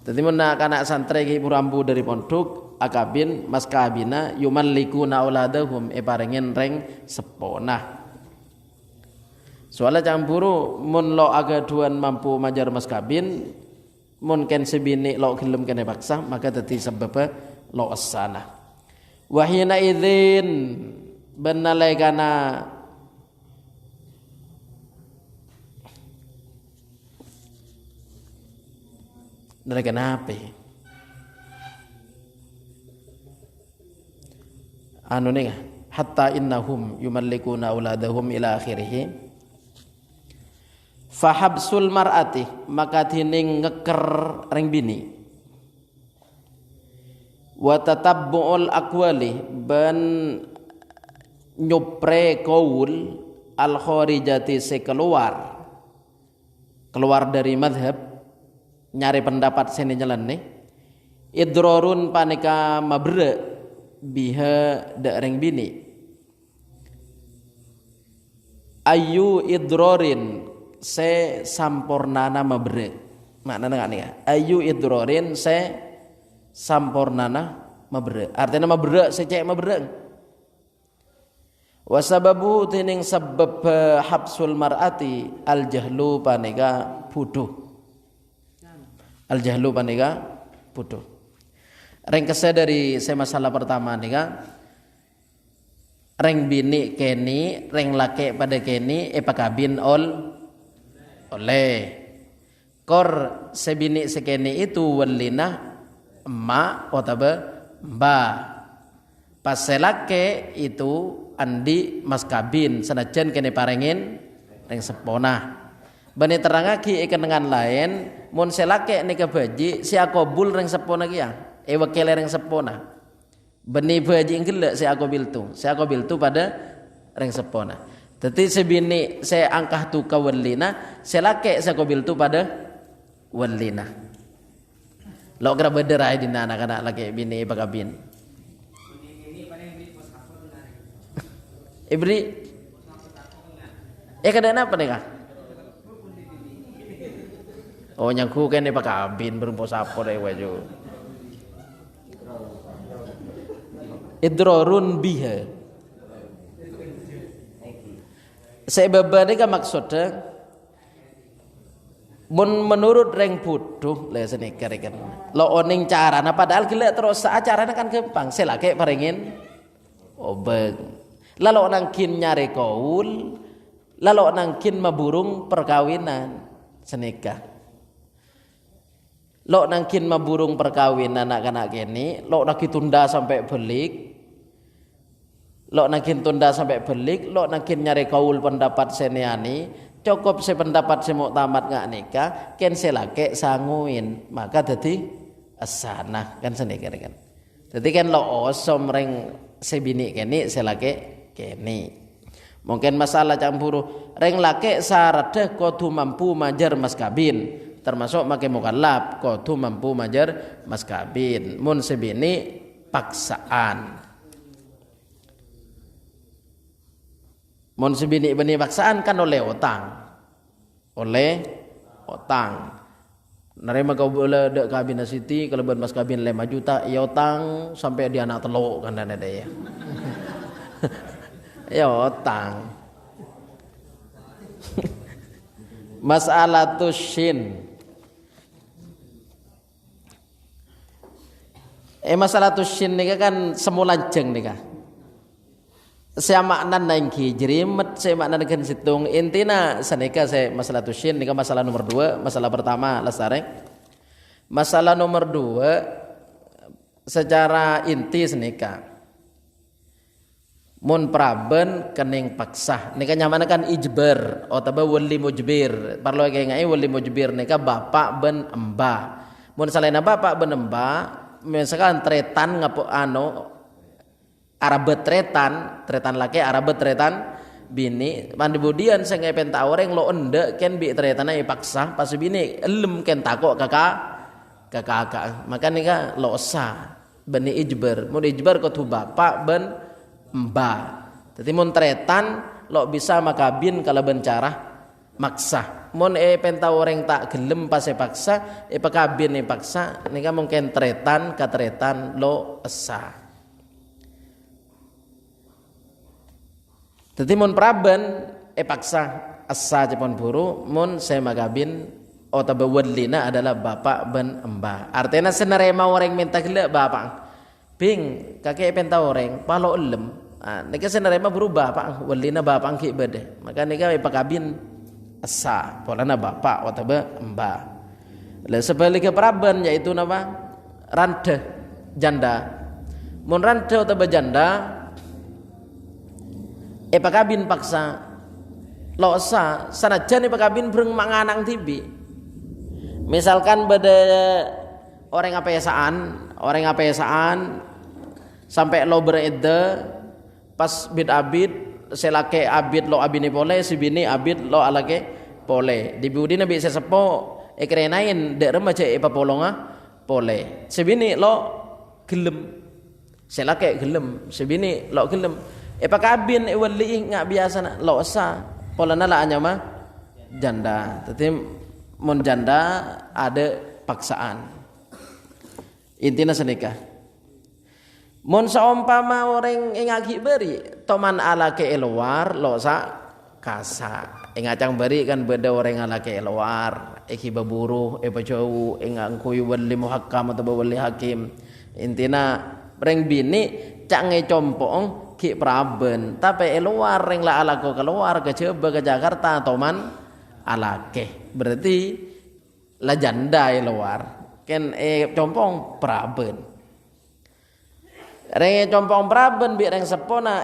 Dadi mun anak santri ki rambu dari pondok akabin mas kabina yumallikuna auladahum parengen reng sepona. Soalnya campuru mun lo agaduan mampu majar mas kabin mun ken sebini lo gelem kene paksa maka dadi sebab lo asana. Wahina idzin benalaikana nalaikana apa? Anu nih hatta innahum yumallikuna auladahum ila akhirih. Fahabsul mar'ati maka dining ngeker ring bini. Wa tatabbu'ul aqwali ban nyupre qaul al kharijati keluar dari madhab nyari pendapat sini jalan nih idrorun panika mabre biha ring bini ayu idrorin se sampurnana mabre maknanya enggak nih ayu idrorin se sampurnana mabre artinya mabre se cek mabre wasababu tining sebab habsul mar'ati al jahlu panika bodoh al jahlu panika bodoh ring kese dari se masalah pertama nika ring bini keni ring laki pada keni pakabin oleh kor sebini sekeni itu walina emak otaba mba pas selake itu andi mas kabin senajan kene parengin ring sepona bani terangaki ikan dengan lain mun selake nika baji si akobul ring sepona kia wakil ring sepona bani baji inggil si akobil tu pada ring sepona. Jadi sebini saya angkah tu ke walina, saya laki saya kobil tu pada walina. Lo kira berderai di anak-anak laki bini pakabin. Ibri, kadang apa nih kah? Oh nyangku kan ni pakabin berumpos apa deh wajah. Idrorun biha. Sebab ini kan maksudnya menurut reng bodoh lah seni kan lo oning cara nah padahal gila terus acaranya kan gampang selake paringin obeng lalu nangkin nyari kaul lalu nangkin maburung perkawinan senikah lo nangkin maburung perkawinan anak-anak ini lo nak tunda sampai belik lo nakin tunda sampai belik, lo nakin nyari kaul pendapat seniani, cukup sependapat semuktamat ngak nikah, ken selake sanguin, maka jadi asana kan senikah kan. Jadi kan lo osom reng sebini keni selake keni. Mungkin masalah campuru reng lake sarade kodu mampu majar mas kabin, termasuk make mukallaf kodu mampu majar mas kabin. Mun sebini paksaan. Mun sebini bani paksaan kan oleh utang. Nerima kau boleh dek kabin Siti kalau buat mas kabin 5 juta ya utang sampai dia anak teluk kan ada ya. Ya utang. Masalah tushin. Masalah tushin nih kan semula jeng nih kan. Saya makna naingki jerimet saya makna dengan situng intina sanika saya masalah tushin nika masalah nomor 2 masalah pertama lesareng masalah nomor 2 secara inti senika mun praben kening paksah nika nyamana kan ijbar atau wali mujbir parlo kayak ngai wali mujbir nika bapak ben embah mun salena bapak ben embah misalkan tretan ngapo Arabet tretan laki Arabet tretan bini mandi budian saya ngepen tawareng lo ende ken bi tretana paksa pas bini elem ken takok kakak maka nika lo sah bani ijbar mun ijbar kudu bapak ben mbah dadi mun tretan lo bisa makabin kalau bencara maksa Mun pentau orang tak gelem pas paksa, pakabin paksa, nika mungkin katretan lo esa. Dadi mun praben paksa esa cepon buru, mun saya magabin atau wadlina adalah bapak ben embah. Artinya senerema orang minta gila bapak. Bing kakek pentau orang palo elem. Nika senerema berubah bapak wadlina bapak ki bede. Maka nika pakabin asa polana bapak atau embah. Lah sebaliknya praben yaitu nama rante janda. Mun rante atau janda pakabin paksa lo asa sanajan pakabin breng manganang tibi. Misalkan pada orang apesaan sampai lo beredde pas abid selake abid lo abini pole si bini abid lo alake pole di budi nabi sesepo ekrenain dek remaja papolonga pole si bini lo gelem selake gelem si bini lo gelem pakabin wali nggak biasa lo asa polana lah anyama janda tetapi mun janda ada paksaan intina senikah mun saumpama orang ingaki beri toman ala ke luar lo sa kasa ingacang beri kan beda orang ala ke luar iki baburu pajau ingang kuy wali muhakkam atau wali hakim intina reng bini cak ngecompong ki praben tapi luar reng la ala ko keluar ke coba ke Jakarta toman alake berarti la janda luar ken compong praben reng compong praben bi reng sepona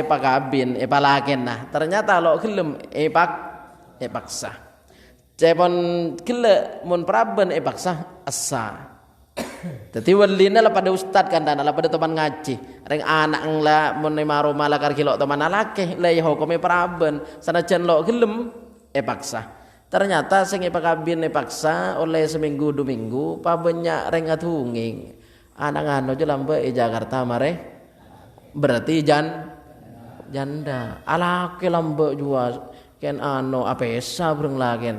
pakabin palaken nah ternyata lo gelem paksa cepon gele mun praben paksa asa dadi welina la pada ustad kandana la pada teman ngaji reng anak la mun maro malakar kilo teman alake la hukume praben sanajan lo gelem paksa ternyata sing pakabin paksa oleh seminggu 2 minggu pabenyak reng atunging anak anu je lambe Jakarta mare berarti janda alake lambe jua ken anu apesa breng lagen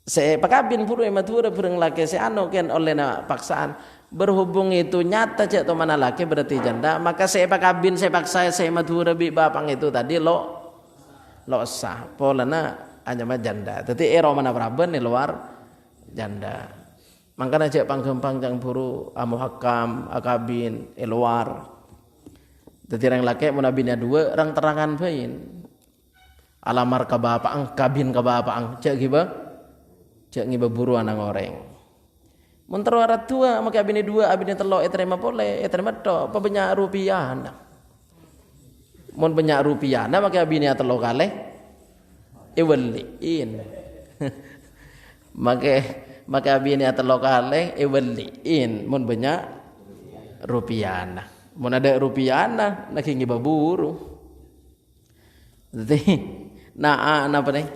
se pakabin puru matura breng lake se anu ken oleh na paksaan berhubung itu nyata cek to mana laki berarti janda maka se pakabin se paksa se matura bi bapang itu tadi lo sah polana hanya janda tapi mana praben di luar janda makanya cek panggempang jang buru muhakkam akabin luar jadi orang laki munabinnya 2 orang terangan bain alamar ka bapang kabin ka bapang cek giba buru anak orang mun teruarat 2 maka abine 2 abine 3 terima boleh terima tok pabenya rupiah mun banyak rupiah nah maka bini atelo kalih iwaliin maka bini atelo kalih iwaliin mun banyak rupiah nah mun ada rupiah nah naki baburu jadi apa nih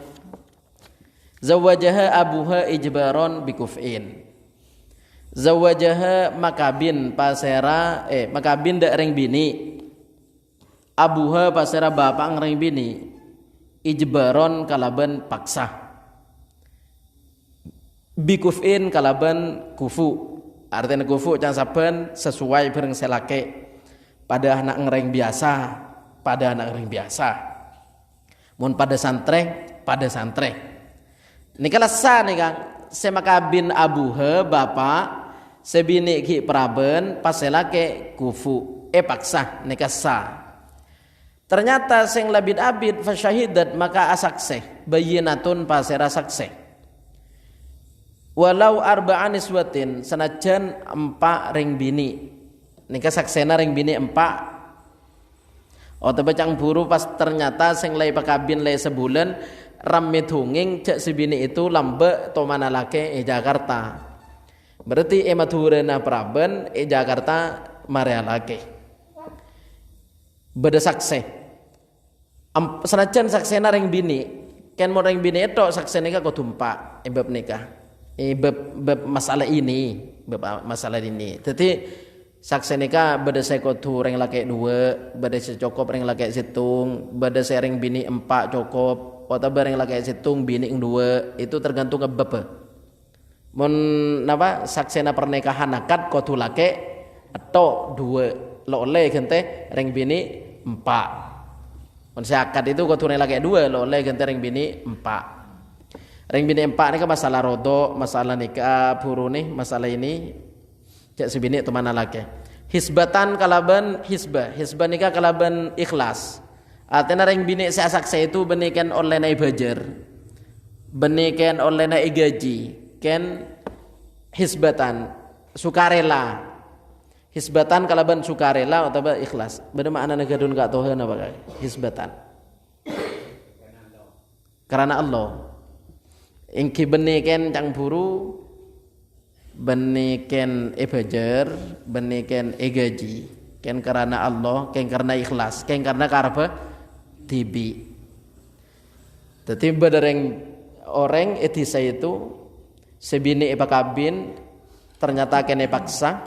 zawajaha abuha ijbaron bikufin zawajaha makabin pasera makabin dak reng bini abuha pasera bapak ngereng bini ijbaron kalaban paksa bikufin kalaban kufu artinya kufu can saben sesuai bareng selake pada anak ngereng biasa mun pada santre ini kalau sah nih kang semakabin abuha bapak sebini ki praben pas selake kufu paksa nikah sah. Ternyata sing labid abid fasyahidat maka asakse bayinatun pasera sakse walau arba'an niswatin sanajan 4 ring bini nika saksena ring bini 4 atau bacang buru pas ternyata sing lay pakabin lay sebulan ramit hunging cek sebini itu lambe to mana lake Jakarta berarti maturena praben Jakarta marea lake beda sakse senajan saksena ring bini ken mau ring bini itu saksena ka kutumpa bab nikah bab masalah ini jadi saksena ka beda saya kutu ring laki 2 beda saya cokop ring laki situng beda saya ring bini 4 cokop atau bareng laki situng bini dua itu tergantung ke bapa. Mun napa saksena pernikahan akad kudu laki atau dua lo oleh gente ring bini 4. Mun akad itu kudu laki 2 lo oleh gente ring bini 4. Ring bini 4 ini kan masalah rodo, masalah nikah buru nih, masalah ini cek sebini itu mana laki. Hisbatan kalaban hisbah nikah kalaban ikhlas. Artinya ring bini saksa itu benikan oleh nai bajar, benikan oleh nai gaji, ken hisbatan sukarela. Hisbatan kalaban sukarela atau ikhlas. Beda makna negadun gak tahu apa hisbatan. Karena Allah. Ingki benikan cang buru, benikan bajar, benikan gaji. Ken karena Allah, ken karena ikhlas, ken karena karpa tibi. Tetapi badareng orang etisa itu sebini epakabin ternyata kene paksa,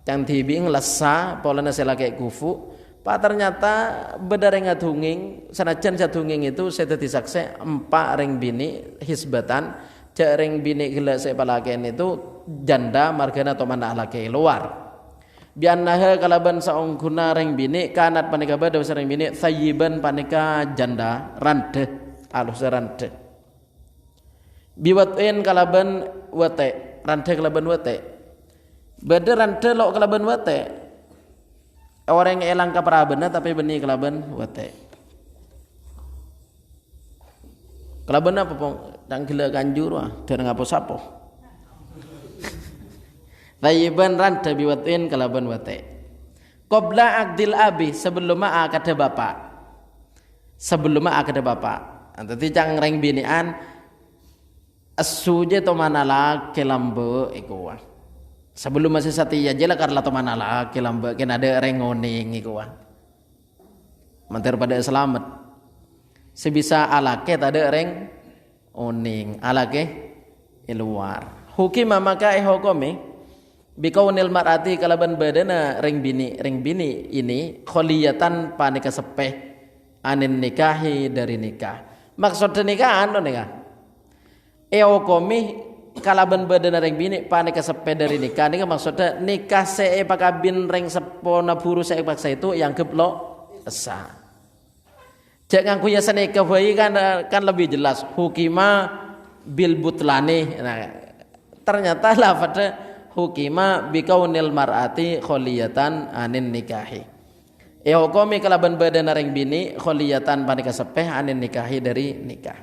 yang tibi ngelasa pola nasela kayak kufu. Pak ternyata badareng ngadunging, sanajan sadunging itu saya disakse 4 ring bini hisbatan, cek ring bini gila saya palaken itu janda margana atau mana laki luar. Biannaha kalaban saong guna ring bini kanat panika bada ring bini thayyiban panika janda rante alus rante biwatin kalaban wate rante kalaban wate bada rante lo kalaban wate orang yang elang kaprabena tapi beni kalaban wate kalaban apa pong tang gila kanjur wah dan ngapo sapo Tayyiban ranta biwatin kalaban wate. Qabla akdil abi sebelum akad bapak. Sebelum akad bapak. Antati cang reng binian asuje to manala kelambe iku wa. Sebelum masih satiya jela karla to manala kelambe ken ada reng ngoning iku wa. Manter pada selamat. Sebisa alake ada reng oning, alake luar. Hukima maka hukumi bikaunil mar'ati kalaban badana ring bini ini kholiyatan panika sepeh anin nikahi dari nikah. Maksud nikahan to nikah. Eokomi kalaban badana ring bini panika sepeh dari nikah nika maksudnya nikah see pakabin ring sepona buru see paksa itu yang geblo esa. Jangan kuyasan nikah bayi kan lebih jelas hukima bil butlani. Nah, ternyata lafadnya hukima bikaunil mar'ati kholiyatan anin nikahi. Hukumi kalaban badana ring bini kholiyatan panika sepeh anin nikahi dari nikah.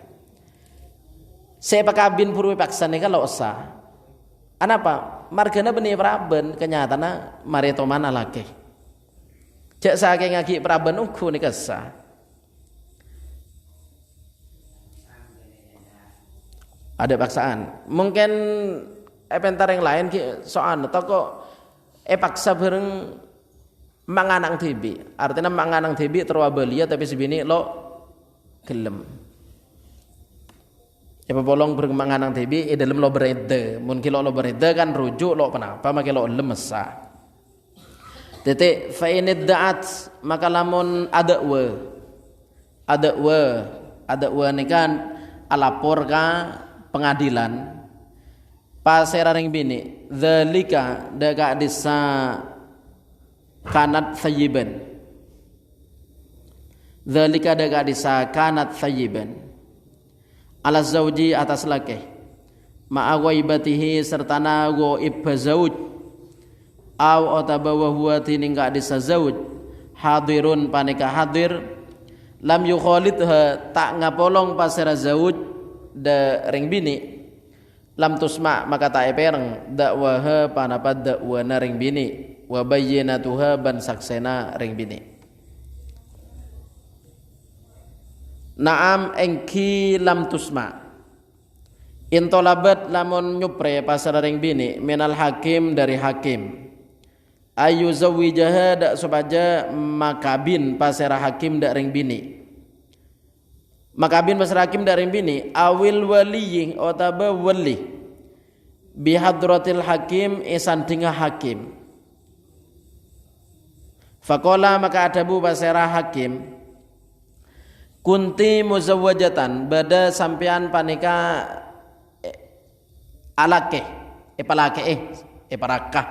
Sepakabin purwi paksa nikah lo usah. Anapa? Margana beni praben kenyatana mari to mana laki. Cek saking ngagi praben ugu nikah sah. Ada paksaan. Mungkin pentar yang lain soal atau kok paksa bareng manganang tibi artinya manganang tibi terwabelia tapi sebini lo gelem ya bolong bareng manganang tibi dalam lo berede mungkin lo berede kan rujuk lo kenapa makin lo lemesa titik fa'inid da'at maka lamun ada ini kan alapor ka pengadilan pasera ring bini dzalika daga disa kanat thayyiban dzalika daga disa kanat thayyiban ala zauji atas laki ma'a ghaibatihi serta nago ibba zauj au atabawa huwa tiningga disa zauj hadirun panika hadir lam yukhalidha tak ngapolong pasera zauj da ring bini lam tusma maka tak epereng dakwaha panapa dakwana ring bini wa bayyinatuha ban saksena ring bini. Naam engki lam tusma intolabat lamun nyupre pasar ring bini minal hakim dari hakim ayu zawijaha dak supaja makabin pasara hakim dak ring bini makabin pasar hakim dak ring bini awil waliyi otaba wali bihadratil hakim isandinga hakim faqala maka adabu pasara hakim kunti muzawwajatan bada sampean panika alake palake parakah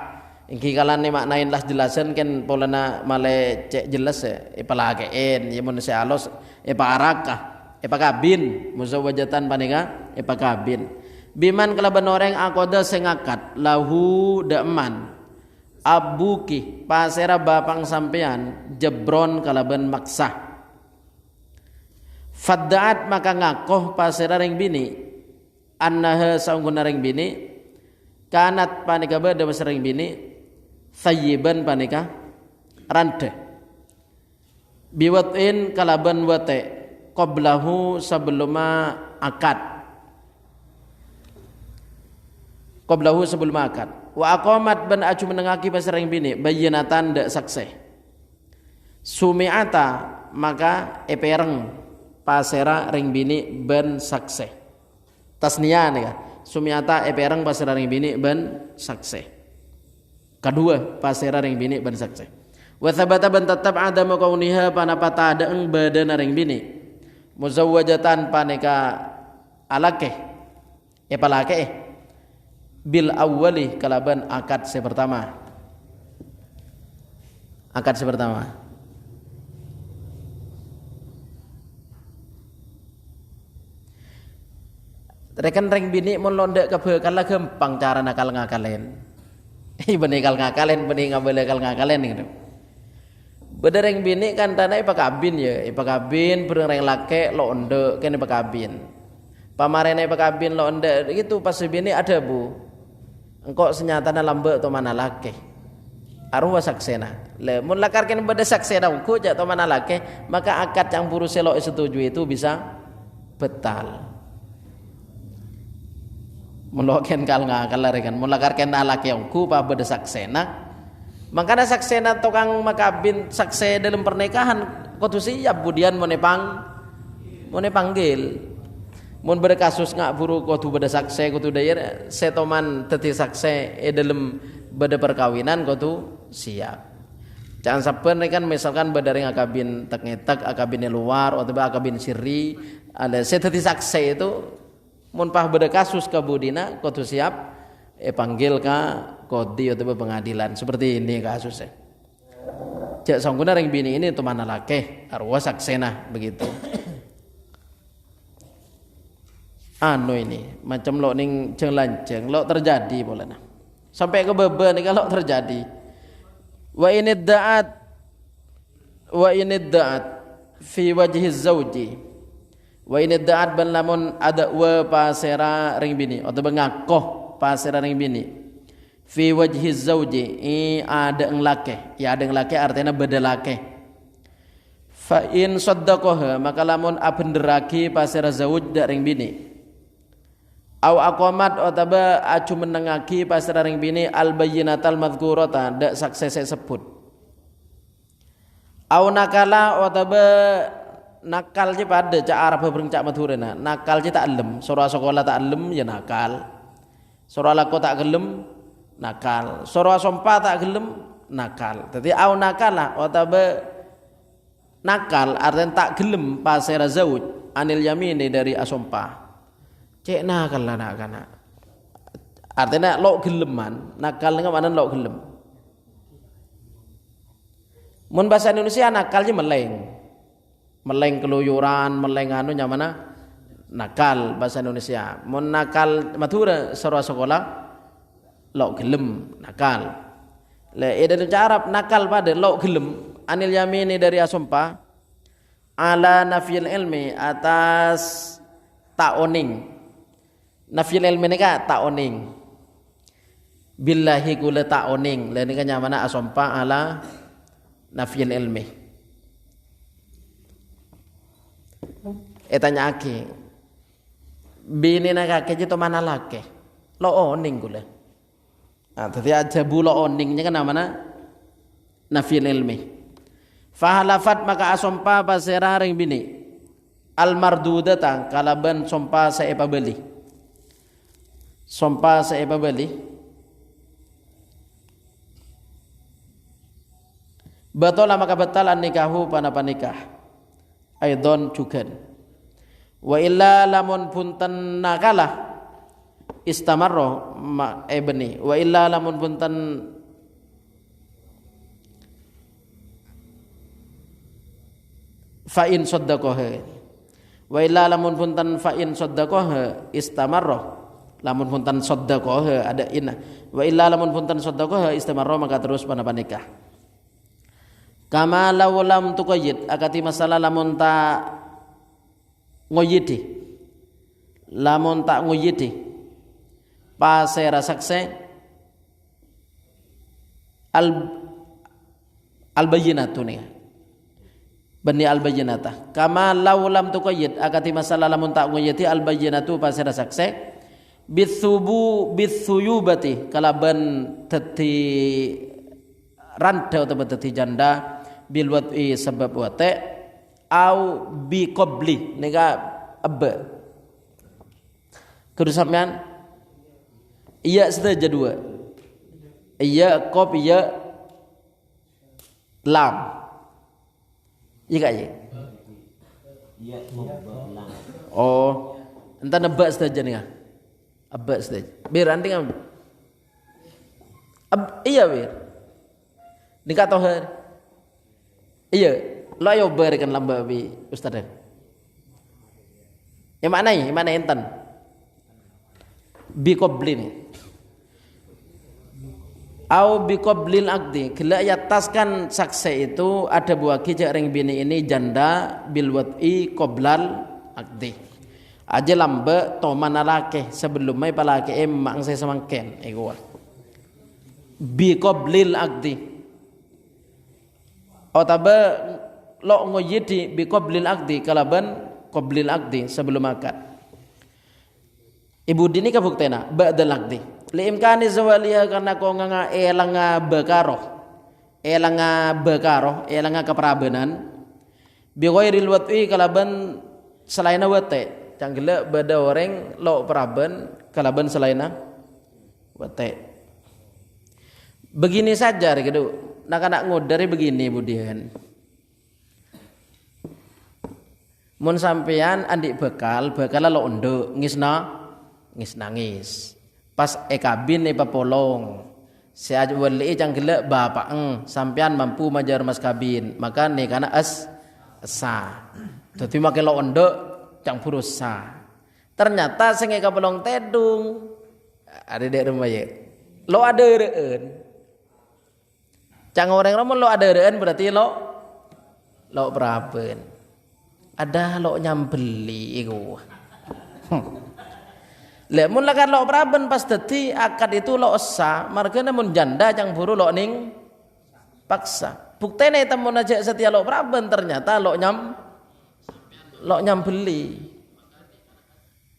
ingki kalan ni maknain lah jelasan kan polana male cek jelas palakein ya mun se alos parakah pakabin muzawwajatan panika pakabin biman kalaban orang akoda sing akad lahu daman abuki pasera bapang sampean jebron kalaban maksah faddaat maka ngakoh pasera ring bini annaha saungguna ring bini kanat panika bada ring bini thayyiban panika rante biwatin kalaban wate qablahu sebeluma akad wa aqamat ban aju menengaki pasera ring bini bayyinatan dak sakse sumi'ata maka epereng pasera ring bini ben sakse tasniya nih sumiata eperang pasera ring bini ben sakse kedua pasera ring bini ben sakse wa thabata ban tetap ada makauniha panapata ada eng badan ring bini muzawwajatan paneka alake palake bil awwali kalaban akad sepertama rekan ring bini mun londak kebekala gampang cara nakal ngakalen. Benikal ngakalen, bening ngabelekal ngakalen gitu. Beda ring bini kan tanah pakabin ya, pakabin bereng ring lake lo ondek kan pakabin. Pamarene pakabin lo ondek gitu pas bini ada bu. Engkau senyatana lambe to mana lake. Arwah saksena. Le mun lakarkan beda saksena engko jak to mana lake, maka akad yang buru selo setuju itu bisa batal. Meloken kal ngakalarekan mulakarken alake ongku pa beda saksena makana saksena tukang makabin sakse dalam pernikahan kudu siap budian monepang panggil mun beda kasus ngak buru kudu beda sakse kudu daya setoman teti sakse dalam beda perkawinan kudu siap jangan sampai kan misalkan beda ring akabin tak akabin luar atau akabin sirri ada seteti sakse itu mun pah beda kasus ka budina kudu siap panggil ka kodi atau pengadilan seperti ini kasusnya. Jak sangguna ring bini ini tu mana lake arwah saksena begitu. Anu ini macam lo ning jeng lanceng lo terjadi boleh sampai ke beban nih kalau terjadi wa ini da'at fi wajhi zauji wa ini da'at ban lamun ada wa pasera ring bini atau bengakoh pasera ring bini fi wajhi zauji ada eng lake ya ada eng lake artinya beda lake fa in saddaqaha maka lamun abenderaki pasera zauj dak ring bini au aqamat otaba acu menengaki pasera ring bini al bayyinatal madhkurata dak saksese sebut au nakala otaba nakal je pada cak Arab bereng cak Madurana nakal je tak lem surah sekolah tak lem ya nakal surah lako tak gelem nakal surah sompa tak gelem nakal jadi au nakala otaba nakal artinya tak gelem pasera zauj anil yamini dari asompa cek nakal lah nak kana artinya lo geleman nakal dengan mana lo gelem mun bahasa Indonesia nakal je meleng keluyuran meleng anu nyamana nakal bahasa Indonesia mun nakal Madura surah sekolah lo gelem nakal le dari Arab nakal pada lo gelem anil yamini dari asompa ala nafil ilmi atas ta'oning nafil ilmi nika ta'oning billahi kula ta'oning le nika nyamana asompa ala nafil ilmi tanya aki bini nak kaki itu mana laki lo oning gula tadi aja bu lo oningnya kan namanya nafil ilmi fahalafat maka asompa pasera ring bini al mardudata kalaban sompa saepa beli batola maka batalan nikahu panapa nikah aidon juga. Wa illa lamun punten nakalah istamarro beni. Wa illa lamun punten fa in saddaqaha. Wa illa lamun punten fa in saddaqaha istamarro. Lamun punten saddaqaha ada inna. Wa illa lamun punten saddaqaha istamarro maka terus panapa nikah. Kama law lam tuqayyid akati masalah lamun ta ngoyidi. Lamun tak ngoyidi. Pasera sakse al bayyinatu nih. Bani al bayyinata. Kama law lam tuqayyid akati masalah lamun tak ngoyidi al bayyinatu pasera sakse bithuyubati kalaban teti randa atau teti janda bil wad'i sebab wate au bi qabli nega abba kudu sampean iya seteja dua iya qab iya lam iya gak ya iya lam oh entah nebak seteja nih abba seteja bir anting iya bir nikah tohar iya, lo ayo berikan lamba bi ustaz. Yang mana ya? Yang mana enten? Bi qablin. Au bi qablil akdi. Kila ya taskan sakse itu ada buah kijak ring bini ini janda bil wad'i qoblal akdi. Aja lamba to mana lake sebelum mai palake emang saya semangken iku. Bi qablil akdi. Otaba lo ngoyidi bi qablil akdi kalaban qablil akdi sebelum akad. Ibu dini kabuktena ba'dal akdi. Li imkani zawaliha karena ko nga elanga bakaroh. Elanga keperabenan. Bi ghairil wat'i kalaban selaina wate. Canggela bada orang lo peraben kalaban selaina wate. Begini saja gitu. Nak ngodari begini budian. Mun sampean andik bekal lo ondo ngis nangis. Pas kabin papolong. Si aja wali canggela bapak sampean mampu majar mas kabin, maka ne kana asa. Dadi make lo ondo cang purusa. Ternyata sing kapolong tedung. Ada dek rumah ya. Lo ada reun. Cang orang ramon lo ada reun berarti lo peraben. Ada lo nyambeli iku. Lek mun lakan lo peraben pas dadi akad itu lo sah, margane mun janda cang buru lo ning paksa. Buktene temun aja setia lo peraben ternyata lo nyambeli.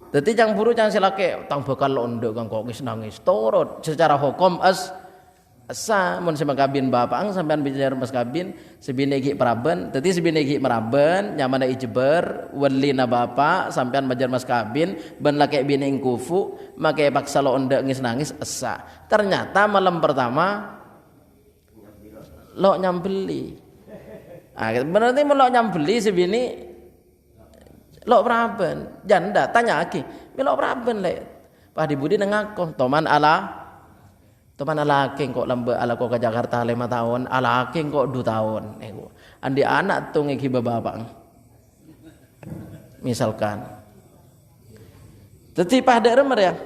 Dadi cang buru cang silake tang bakal lo nduk kang kok nangis turut secara hukum asa mun sama kabin bapang sampean bicara mas kabin sebine iki peraben dadi sebine iki meraben nyamana ijber welina bapak sampean bajar mas kabin ben lake bine ing kufu make paksa lo ndek nangis asa ternyata malam pertama lo nyambeli berarti lo nyambeli sebine lo peraben janda tanya lagi lo peraben lek Pak Dibudi nengako toman Teman alaking kok lamba ala kok ke Jakarta 5 tahun, alaking kok 2 tahun. Andi anak tuh ngeki bapak. Misalkan. Tetapi pada remer ya.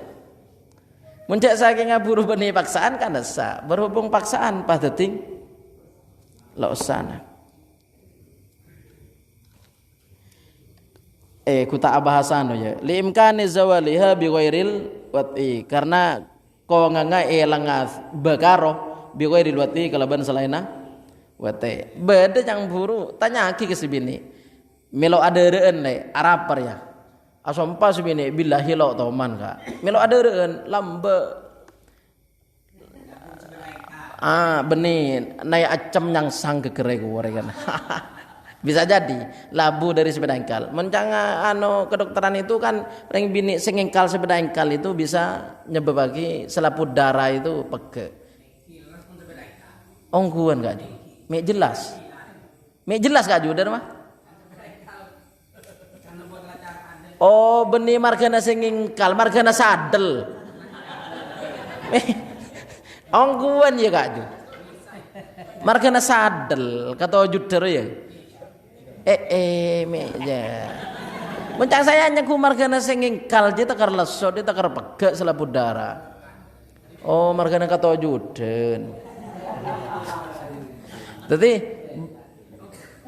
Muncak saking ngaburu beni paksaan kan asa. Berhubung paksaan pada ting lo sana. Kuta bahasan ya. Li imkani zawaliha bi ghairil wat'i karena ko nga elanga bakaro bi ghairil wat'i kalaban selaina wate beda cang buru tanya aki ke sibini melo ada reun le arapar ya asompa sibini billahi lo toman ka melo ada reun lambe benih nai acem yang sang gegere gore kan bisa jadi labu dari sepeda engkal mencanga kedokteran itu kan ring bini sing engkal sepeda engkal itu bisa nyebabake selaput darah itu pege ongguan gak di mek jelas gak judar mah Oh benih margana sing ngingkal, margana sadel. Ongguan ya Kak Ju. Margana sadel kata juder ya. Meja. Mencang saya nyaku margana sing ngingkal dia tekar leso, dia tekar pegak selaput darah. Oh margana kata juden.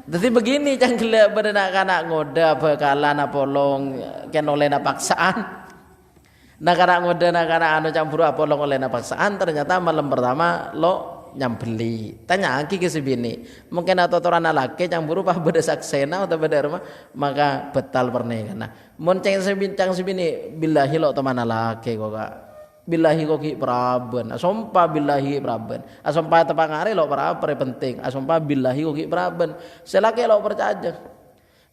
Jadi begini canggela pada anak ngoda bakalan apolong ken oleh paksaan. Nak ngoda nak anu campur apolong oleh paksaan ternyata malam pertama lo nyambeli. Tanya aki ke sebini. Mungkin atau orang laki campur apa beda saksena atau beda rumah maka betal pernikahan. Nah, mun ceng sebini billahi lo teman laki kok Kak. Billahi kok ki praben. Asompa billahi praben. Asompa tepangare lo praber penting. Asompa billahi kok ki praben. Selake lo percaya.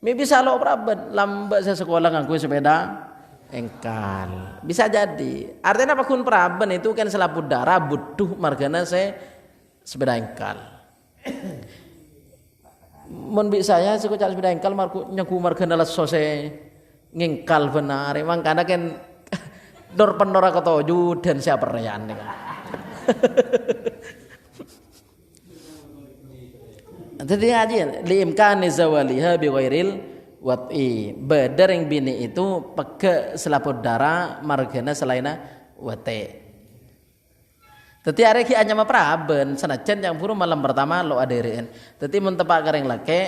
Mi bisa lo praben. Lambat saya sekolah nganggo sepeda engkal. Bisa jadi. Artinya apa kun praben itu kan selaput darah butuh margana saya sepeda engkal. Mun bisa saya sekocak sepeda engkal nyaku margana leso saya ngengkal benar. Emang karena kan dor penora ketujuh dan siapa reyan kan. Jadi aja liimkan zawaliha bi ghairil wat'i. Badar yang bini itu peke selaput darah margana selaina wate. Teti arek ki anya praben sanajan yang buru malam pertama lo aderean. Teti mun tepak kareng lake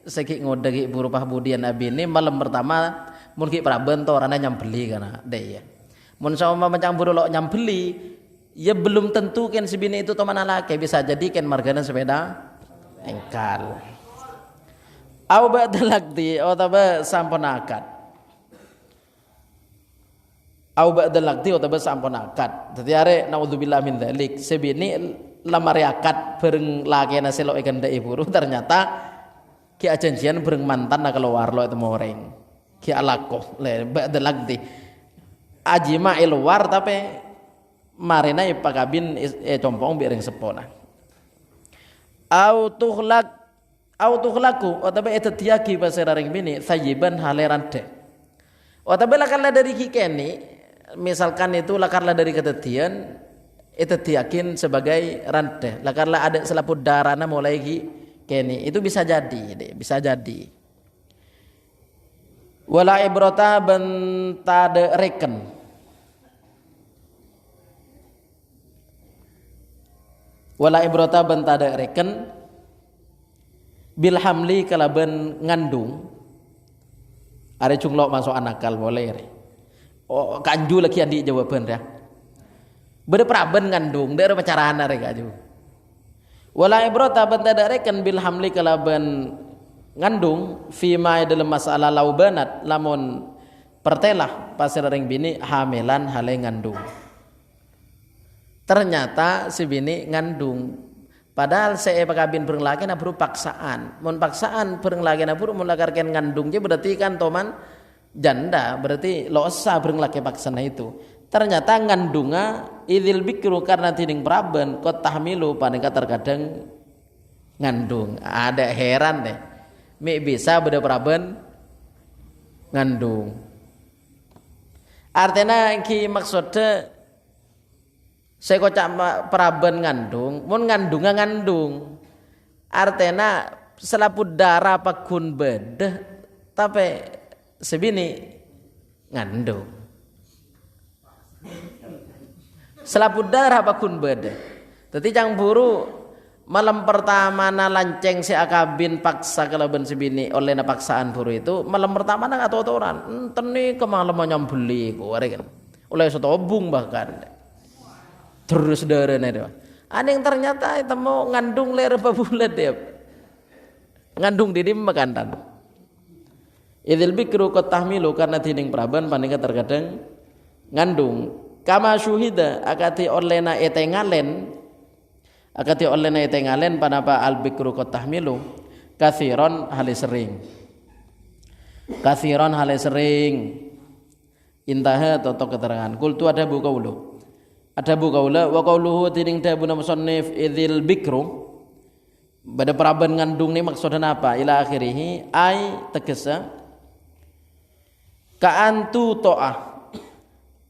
seki ngodegi buru pahbudian abini malam pertama mun ki praben to orangnya nyambeli kana deh ya. Mun sama macam buru lo nyambeli ya belum tentu kan si bini itu teman laki bisa jadi kan margana sepeda engkal. Au ba'dal laqdi utawa sampun akad. Au ba'dal laqdi utawa sampun akad. Dadi arek naudzubillah min dzalik sebini lamar akad bareng lakena selo ikan dai buru ternyata ki ajanjian bareng mantan nak keluar lo itu moreng. Ki alakoh le ba'dal laqdi. Ajima luar tapi marina pakabin compong biring sepona. Au tukhlaku otabe eta tiaki paseraring bini sayyiban haleran de. Otabe lakarla dari kikeni misalkan itu lakarla dari ketetian eta tiakin sebagai rante. Lakarla ada selaput darana mulai keni itu bisa jadi bisa jadi. Wala ibrata bentade reken. Wala ibrata bentade reken bil hamli kalaban ngandung. Are cunglok masuk anakal boleh. Oh kanju lagi andi jawaban ya. Bede praben ngandung dari pacaran are kaju. Wala ibrata bentade reken bil hamli kalaban ngandung fima dalam masalah laubanat lamun pertelah pasir ring bini hamilan hale ngandung. Ternyata si bini ngandung padahal saya pakabin bereng laki na buru paksaan. Mun paksaan bereng laki na buru mun lakarkan ngandung je berarti kan toman janda berarti losa bereng laki paksana itu. Ternyata ngandunga idil bikru karena tiding praben kot tahmilu panika terkadang ngandung. Ada heran deh. Mi bisa beda praben ngandung. Artinya ki maksudnya saya kocak praben ngandung, mun ngandunga ngandung. Artinya selaput darah pakun beda, tapi sebini ngandung. Selaput darah pakun beda. Tadi cang buru malam pertama na lanceng si akabin paksa kalaban sebini oleh na paksaan buru itu malam pertama na ngatotoran. Enteni kemalaman nyambeli ku kan. Oleh setobung bahkan. Terus darahnya itu. Ada yang ternyata itu mau ngandung ler bulat dia. Ngandung diri makantan. Idil bikru kot tahmilu karena tining praban panika terkadang ngandung. Kama syuhida akati olena etengalen. Akati olena etengalen panapa al bikru kot tahmilu. Kathiron hale sering. Kathiron hale sering. Intaha totok keterangan. Kultu ada buka ulu. Ada bukaula wa qauluhu tining tabuna musannif idzil bikru pada praban ngandung ni maksudna apa ila akhirih ai tegesa Ka'antu to'ah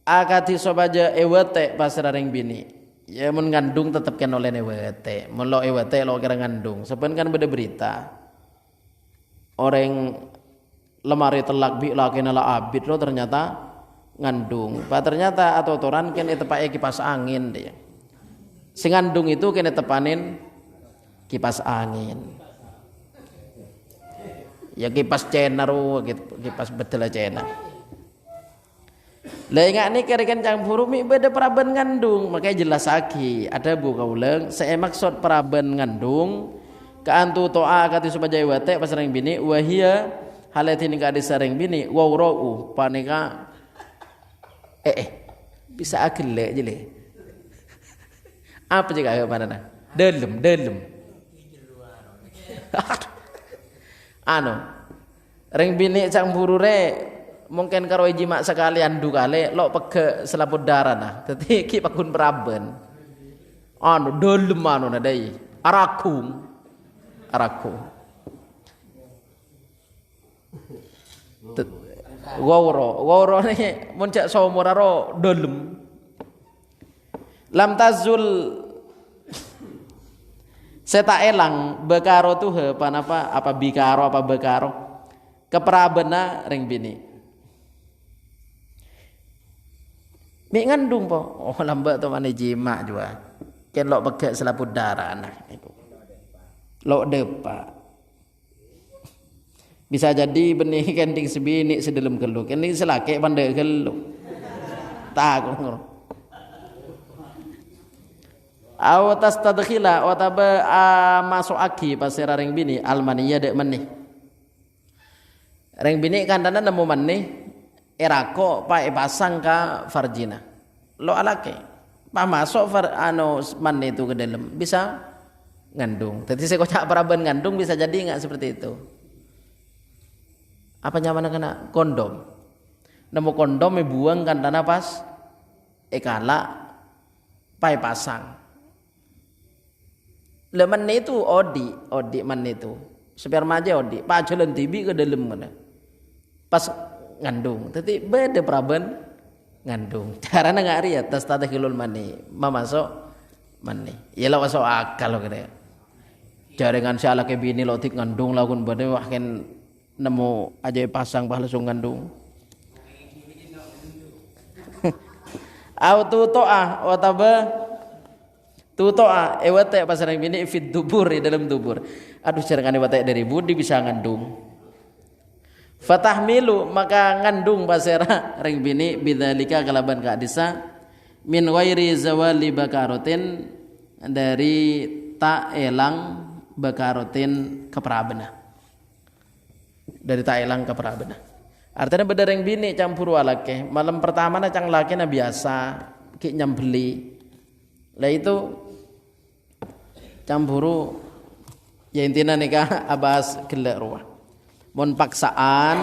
akati sobaja ewete pasra ring bini. Ya mun ngandung tetep kan oleh ewete. Mun lo ewete lo kira ngandung. Sepen kan beda berita. Orang lemari telak bi laki nala abid lo ternyata ngandung. Pak ternyata atau toran kan itu pakai kipas angin dia. Sing ngandung itu kena tepanin kipas angin. Ya kipas cenar, kipas betul cenar. Lah ingat ni kira-kira campur mi beda peraban ngandung, makanya jelas lagi. Ada bu kauleng, saya maksud peraban ngandung. Keantu toa kati supaya wate pas sering bini, wahia halatini kadi sering bini, wawrau panika. Bisa akil le jele. Apa jika agak mana? Dalam. Ring bini campur re. Mungkin karo jima sekalian dukale lo peke selaput darah nah dadi ki pakun peraben dolem nadai araku wawro ne muncak somoraro dolem lam tazul seta elang bekaro tuh panapa apa bikaro apa bekaro keperabena ring bini. Mik ngandung po. Oh lambat tu mana jima juga. Kan lok pakai selaput darah anak itu. Lok depa. Bisa jadi benih kending sebini sedalam geluk. Kending selake pandai geluk. Tak ngor. Awatas tadkhila wataba masuk aki pasir ring bini almaniya dek menih. Ring bini kandana nemu menih. Erako pa pasang ka farjina lo alake pa masuk man itu ke dalam bisa ngandung. Jadi saya kocak peraban ngandung bisa jadi enggak seperti itu. Apa nyaman kena kondom. Nemu kondom buang kan tanah pas ekala pa pasang. Leman itu odi man itu. Sperma aja odi, pa jalan tibi ke dalam mana. Pas ngandung, tapi beda peraban ngandung. Caranya nggak ria, tas tata kilul mani, masuk mani. Ya lo masuk akal lo kira. Jaringan si alake bini lo tik ngandung lagun bade wah kan nemu aja pasang bah langsung ngandung. Auto toah, wataba tutoa, ewate pasarang bini fit dubur di dalam dubur. Aduh jaringan ewate dari budi bisa ngandung. Fatahmilu maka ngandung basera ring bini bidzalika kalaban kadisa min wairi zawali bakarotin dari tak elang bakarotin keperabena dari tak elang keperabena artinya beda ring bini campur walake malam pertama na cang laki na biasa ki nyambeli lah itu campuru ya intinya nikah abas gelek ruah. Mun paksaan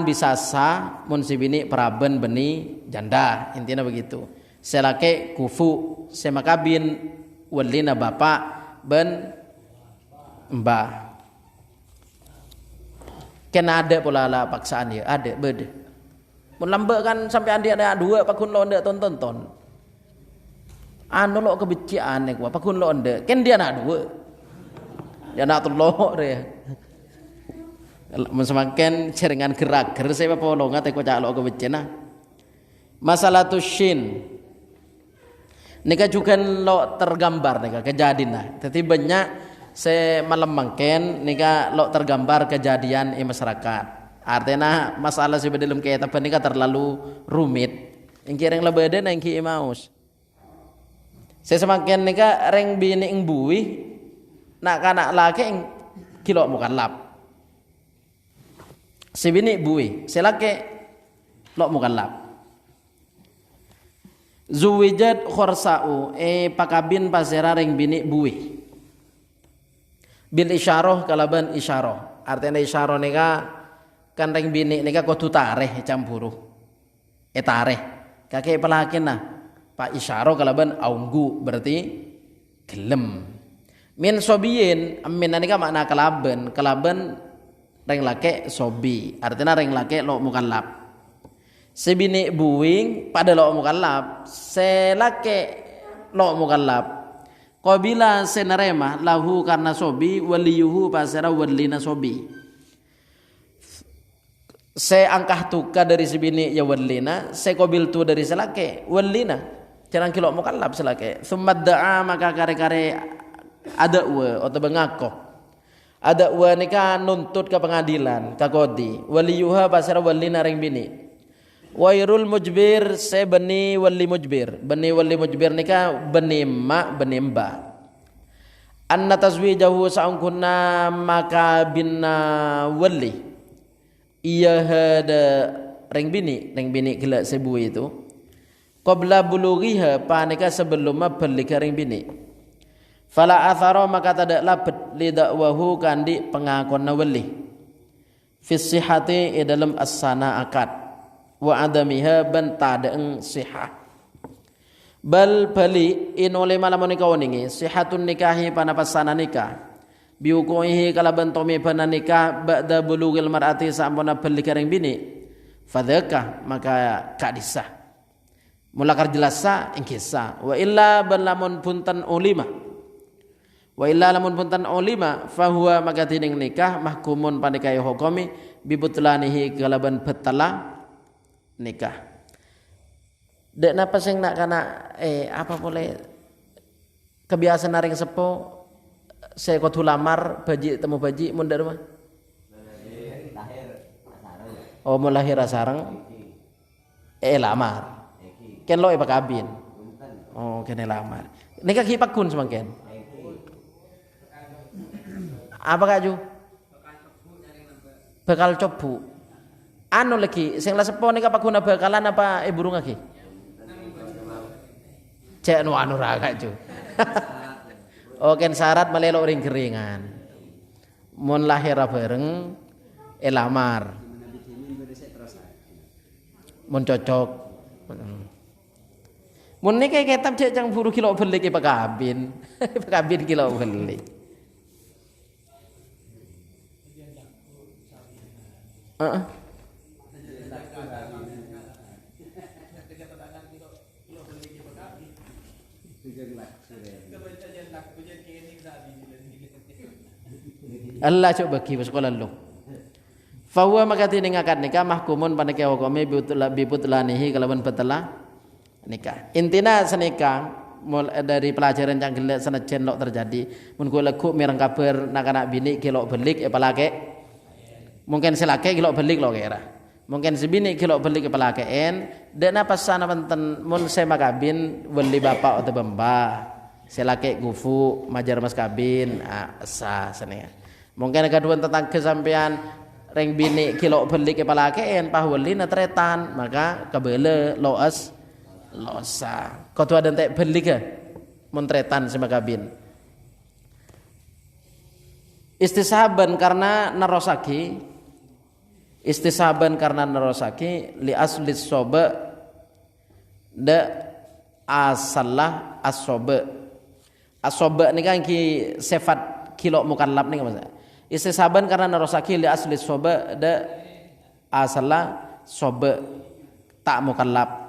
bisa sah, mun si bini peraben beni janda, intinya begitu. Selake kufu, semakabin walina bapak ben mbah. Kena ada pula lah paksaan ya, ada bede. Mun lambe kan sampai andi ada dua, pakun lo ndak tonton. Anu lo kebecian nek pakun lo ndak, kan dia nak dua. Dia nak telok dia. Semakin jaringan gerak saya apa lo nggak teko calo ke becena masalah tushin nika juga lo tergambar nika kejadian lah tapi banyak saya malam mangken nika lo tergambar kejadian di masyarakat artinya masalah sih dalam kehidupan nika terlalu rumit yang kira yang lebih ada yang kira maus saya semakin nika reng bini ing bui nak kanak laki ing kilo bukan lap si bini bui selake lo mukallaf zuwijat khorsa'u pakabin pasera ring bini bui bil isyarah kalaban isyarah artinya isyarah nika kan ring bini nika kudu tareh campuru tareh kakek pelakin nah pak isyarah kalaban aunggu berarti gelem min sobiyin amin nika makna kalaban reng lake sobi. Artinya reng lake lo mukallaf. Sebini buing pada lo mukallaf, selake lo mukallaf. Qabila senarema lahu karena sobi waliyuhu pasara walina sobi. Saya angkah tuka dari sebini ya walina, saya qabil tu dari selake walina. Jangan kilo mukallaf selake. Summa da'a maka kare-kare ada wa atau bengako. Ada wa nikah nuntut ke pengadilan, ke kodi. Waliyuha pasara walina ring bini. Wairul mujbir saya beni wali mujbir. Beni wali mujbir nikah beni mak beni mbak. Anna tazwijahu sa'ungkunna maka binna wali. Ia ada ring bini gila sebu itu. Qabla bulughiha panika sebelum beli ring bini. Fala athara maka tidak labet li dakwahu kandi pengakon wali. Fi sihhati dalam as-sana akad wa adamiha ban tadeng sihah. Bal bali inole malamun kawaningi sihatun nikahi panapasana nikah. Biukuhi kalaban tomi bana nikah ba'da bulughil mar'ati sampuna beli ring bini. Fadzaka maka kadisah. Mulakar jelasa ingkisa wa illa ban lamun punten ulima. Wa illa lamun punten ulima fahuwa maka tining nikah mahkumun panikai hukumi bibutlanihi kalaban betala nikah. Dek napa sing nak kana apa boleh kebiasaan naring sepo saya kudu lamar baji temu baji mun dari rumah. Oh mau lahir sareng lamar. Ken lo pakabin. Oh kene lamar. Nikah ki pakun semangken. Apa kaju? Bakal cobu. Anu lagi, sing la sepo nika pakuna bakalan apa burung lagi? Cek nu anu ra kaju. Oh ken syarat melelok ring keringan. Mun lahir bareng lamar. Mun cocok. Mun nika kitab cek jang buru kilo beli ki pakabin. Pakabin kilo beli. Allah coba bagi sekolah lu. Fahuwa maka tining akad nikah mahkumun panika hukumi bibutlanihi kalawan betala nikah. Intina senikah dari pelajaran yang gelek senajan lok terjadi mun kula ku mireng kabar nak anak bini kilok belik palake mungkin selake kilok belik lo kira mungkin sebini kilok belik palakeen dek napa sana penten mun saya makabin wali bapak atau bembah selake gufu majar mas kabin sah seneng mungkin kedua tentang kesampean ring bini kilok belik palakeen pahwali na tretan maka kebele loas losa kau tu ada entek beli ke mentretan sama kabin istisaban karena narosaki li asli soba da asalah asoba ni kan ki sifat kilo mukallaf ni kan istisaban karena narosaki li asli soba da asalah soba tak mukallaf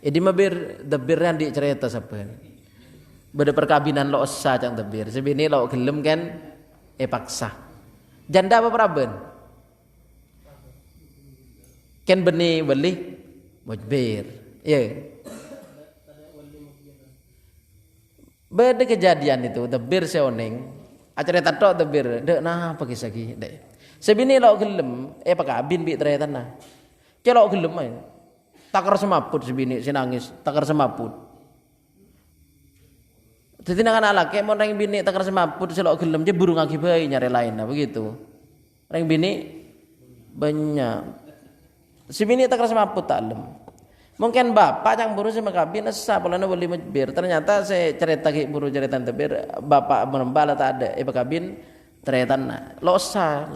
Idi mabir debir yang dicerita saben. Beda perkabinan lo sah cang debir. Sebini lo gelem kan paksa. Janda apa praben? Ken beni wali mujbir. Ya. Beda kejadian itu debir seoning. Acerita tok debir. Dek nah apa kisah ki dek. Sebini lo gelem pakabin bi tretan nah. Celok gelem ae. Takar semaput sebini sinangis, takar semaput. Dadi nang anak laki mon reng bini takar semaput celok gelem je burung lagi bae nyari lain nah begitu. Reng bini banyak. Sebini takar semaput tak lem. Mungkin bapak yang buru sama kabin asa polana boleh mujbir. Ternyata saya cerita ki buru cerita tebir bapak menembala tak ada pakabin tretan nah. Losa.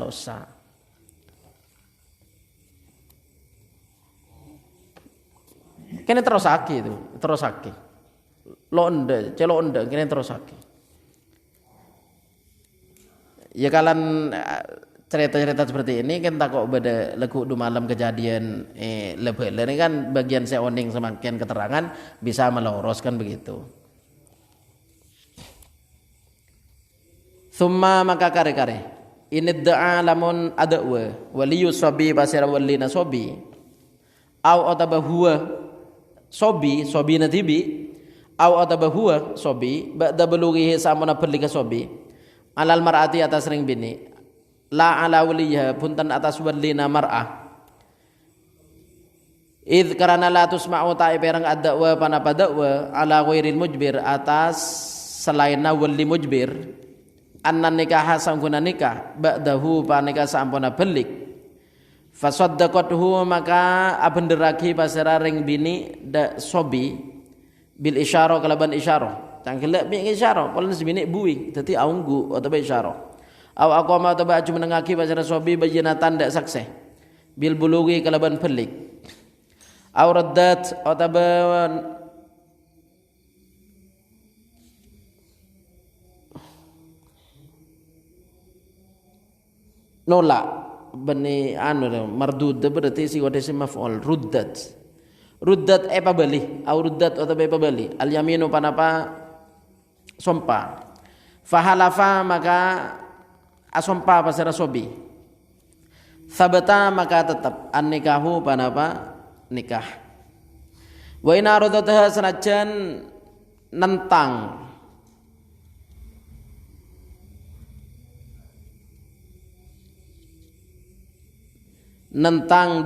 Kene terus aki. londe kene terus lagi. Ya kalian cerita-cerita seperti ini kan tak kok beda lagu du malam kejadian lebih ini kan bagian seoning semakin keterangan bisa meluruskan begitu. Summa maka kare-kare ini da'a lamun ada'wa waliyu sobi basira walina sobi au atabahuwa sobi natibi au atabahuwa sobi ba'da belughihi samuna perlika sobi alal mar'ati atas ring bini la ala waliha punten atas walina mar'ah id karana la tusma'u ta'i perang ada'wa panapa da'wa ala ghairil mujbir atas selainna wali mujbir annan nikah sangguna nikah ba'dahu panika sampuna belik fasaddaqathu maka abenderaki pasara ring bini da sobi bil isyarah kalaban isyarah cangkelek bi isyarah polen bini buing dadi aunggu utawa isyarah aw aqama utawa aju menengaki pasara sobi bayinatan dak sakseh bil bulughi kalaban belik aw raddat utawa nolak bani mardud berarti si wadasi maf'ul ruddat apa bali au ruddat atau apa bali al yaminu panapa sompa fahalafa maka asompa pasara sobi sabata maka tetap an nikahu panapa nikah wa ina radataha sanajan nentang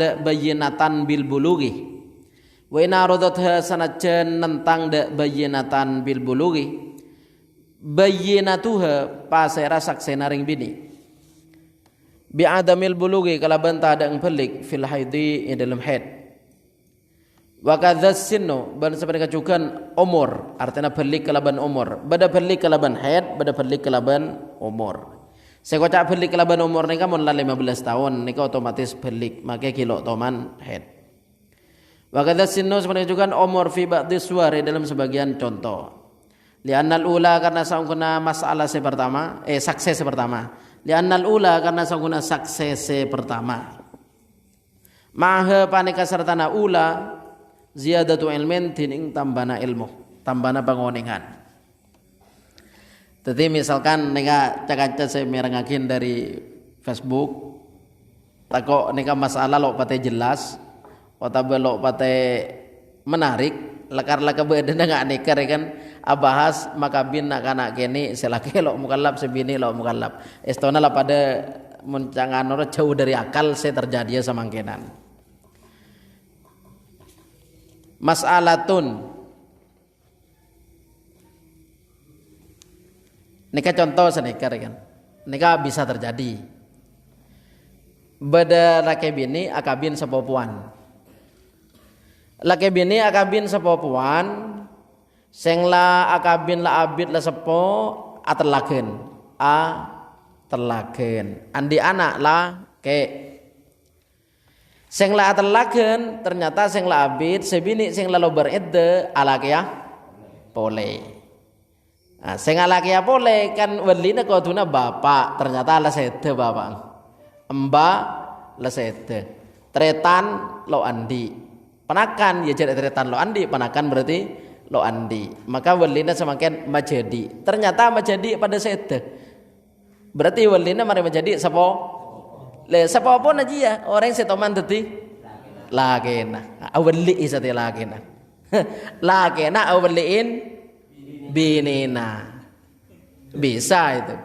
dak bayinatan bil bulughi wa in aradatha sanajan nentang dak bayinatan bil bulughi bayinatuha pasera saksena ring bini bi adamil bulughi kalaban ta ada pelik fil haidi dalam haid wa kadzas sinnu ban seperti kacukan umur artinya pelik kalaban umur bada pelik kalaban haid bada pelik kalaban umur. Saya kocak belik kelaban umur nika mun 15 tahun nika otomatis belik make kilo toman head. Wa kadza sinnu sebenarnya juga umur fi ba'dhi suwari dalam sebagian contoh. Li'annal ula karena saungkuna masalah pertama sukses pertama. Li'annal ula karena saungkuna sukses pertama. Maha panika sartana ula ziyadatu ilmin tining tambana ilmu, tambana pangoningan. Jadi misalkan nika cakaca saya merengakin dari Facebook, tako nika masalah lo pate jelas, otabe lo pate menarik, lekar beda nggak nikar kan, abahas makabin nak anak kini selaki lo mukallab sebini lo mukallab, estona lah pada mencangan orang jauh dari akal saya terjadi samangkenan. Mas'alatun nikah contoh senikar kan, nikah bisa terjadi. Beda laki bini akabin sepupuan. Laki bini akabin sepupuan, sengla akabin la abid la sepo atelaken, telaken. Andi anak la ke. Sengla atelaken ternyata sengla abid sebini sengla lo beridde alake ya boleh. Nah, sing alaki ya boleh kan welina koduna bapak ternyata ala sete bapak emba la sete tretan lo andi panakan ya jadi tretan lo andi panakan berarti lo andi maka welina semakin majadi ternyata majadi pada sete berarti welina mari majadi sapo le sapo pun aja ya orang setoman tadi lagena awali isati lagena lagena awaliin binina bisa itu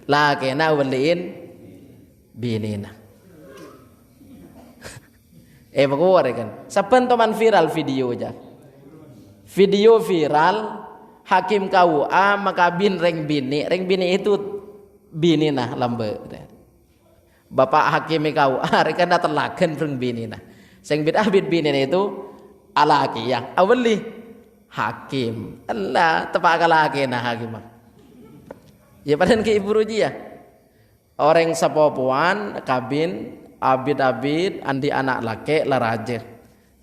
lakena waliin binina bakuwar kan saben toman viral video aja video viral hakim KUA makabin reng bini itu binina lambe bapak hakim KUA rekana telaken reng binina sing bid binina itu alaki yang awali hakim Allah tepak kalake nah hakim ya padan ke ibu ruji ya orang sepupuan kabin abid andi anak laki laraje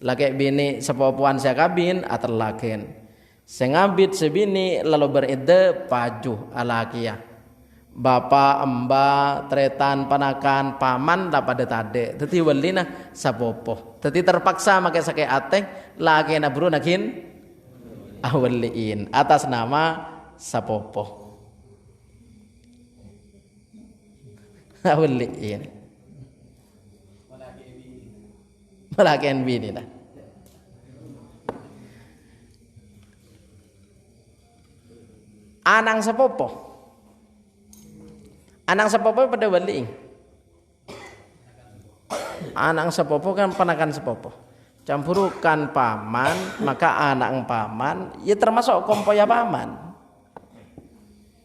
laki bini sepupuan saya kabin atelaken Sing abid sebini lalu beriddah pajuh alakia. Bapa, emba, tretan, panakan, paman dapat tade. Teti welina sapopo. Teti terpaksa makai sakai ateng laki na buru nakin awaliin atas nama sapopo. Awaliin. Malakian bini lah. Anang sepopo. Anang sepopo pada wali. Anang sepopo kan panakan sepopo. Campurukan paman, maka anak paman, ya termasuk kompoya paman.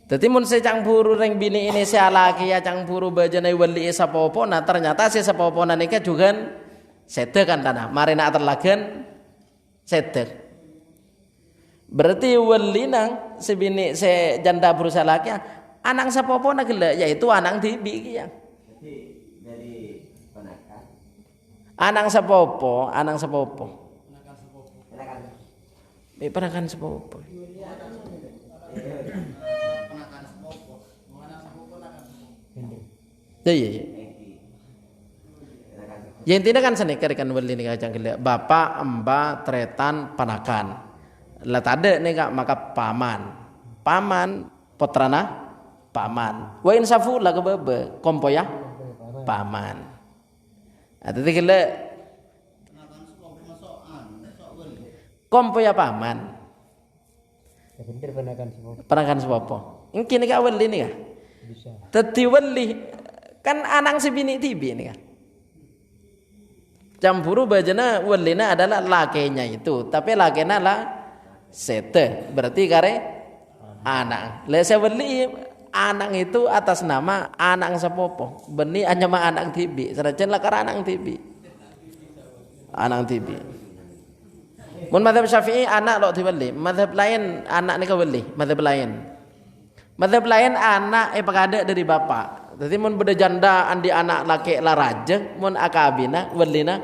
Jadi mun se campuru ring bini ini si alaki ya campuru bajane wali sepopo, nah ternyata si sepopo nanika juga sedek kan tanah. Mari nak terlagen sedek. Berarti wali nang sebini se janda berusaha laki anang sepopo nak gila yaitu anang tibi ya. Dari ponakan. Anang sepopo. Ponakan sepopo. Iya. Ya intinya kan senikah kan wali nih kacang gila. Bapak, emba, tretan, panakan. Lah tade nih kak maka paman potrana paman wa insafu lah kebebe kompoya paman tadi gila kompoya paman panakan sepopo ini kak wali nih kak tadi wali kan anang sebini tibi nih kak campuru bajana walina adalah lakenya itu tapi lakenya lah sete berarti kare anak. Lese wali anak itu atas nama anak sepopo. Beni hanya mah anak tibi. Sanajan lah kare anak tibi. Anak tibi. Mun mazhab Syafi'i anak lo tiwali. Mazhab lain anak ni kawali. Mazhab lain. Mazhab lain anak pekada dari bapak. Jadi mun beda janda andi anak laki la raja, mun akabina walina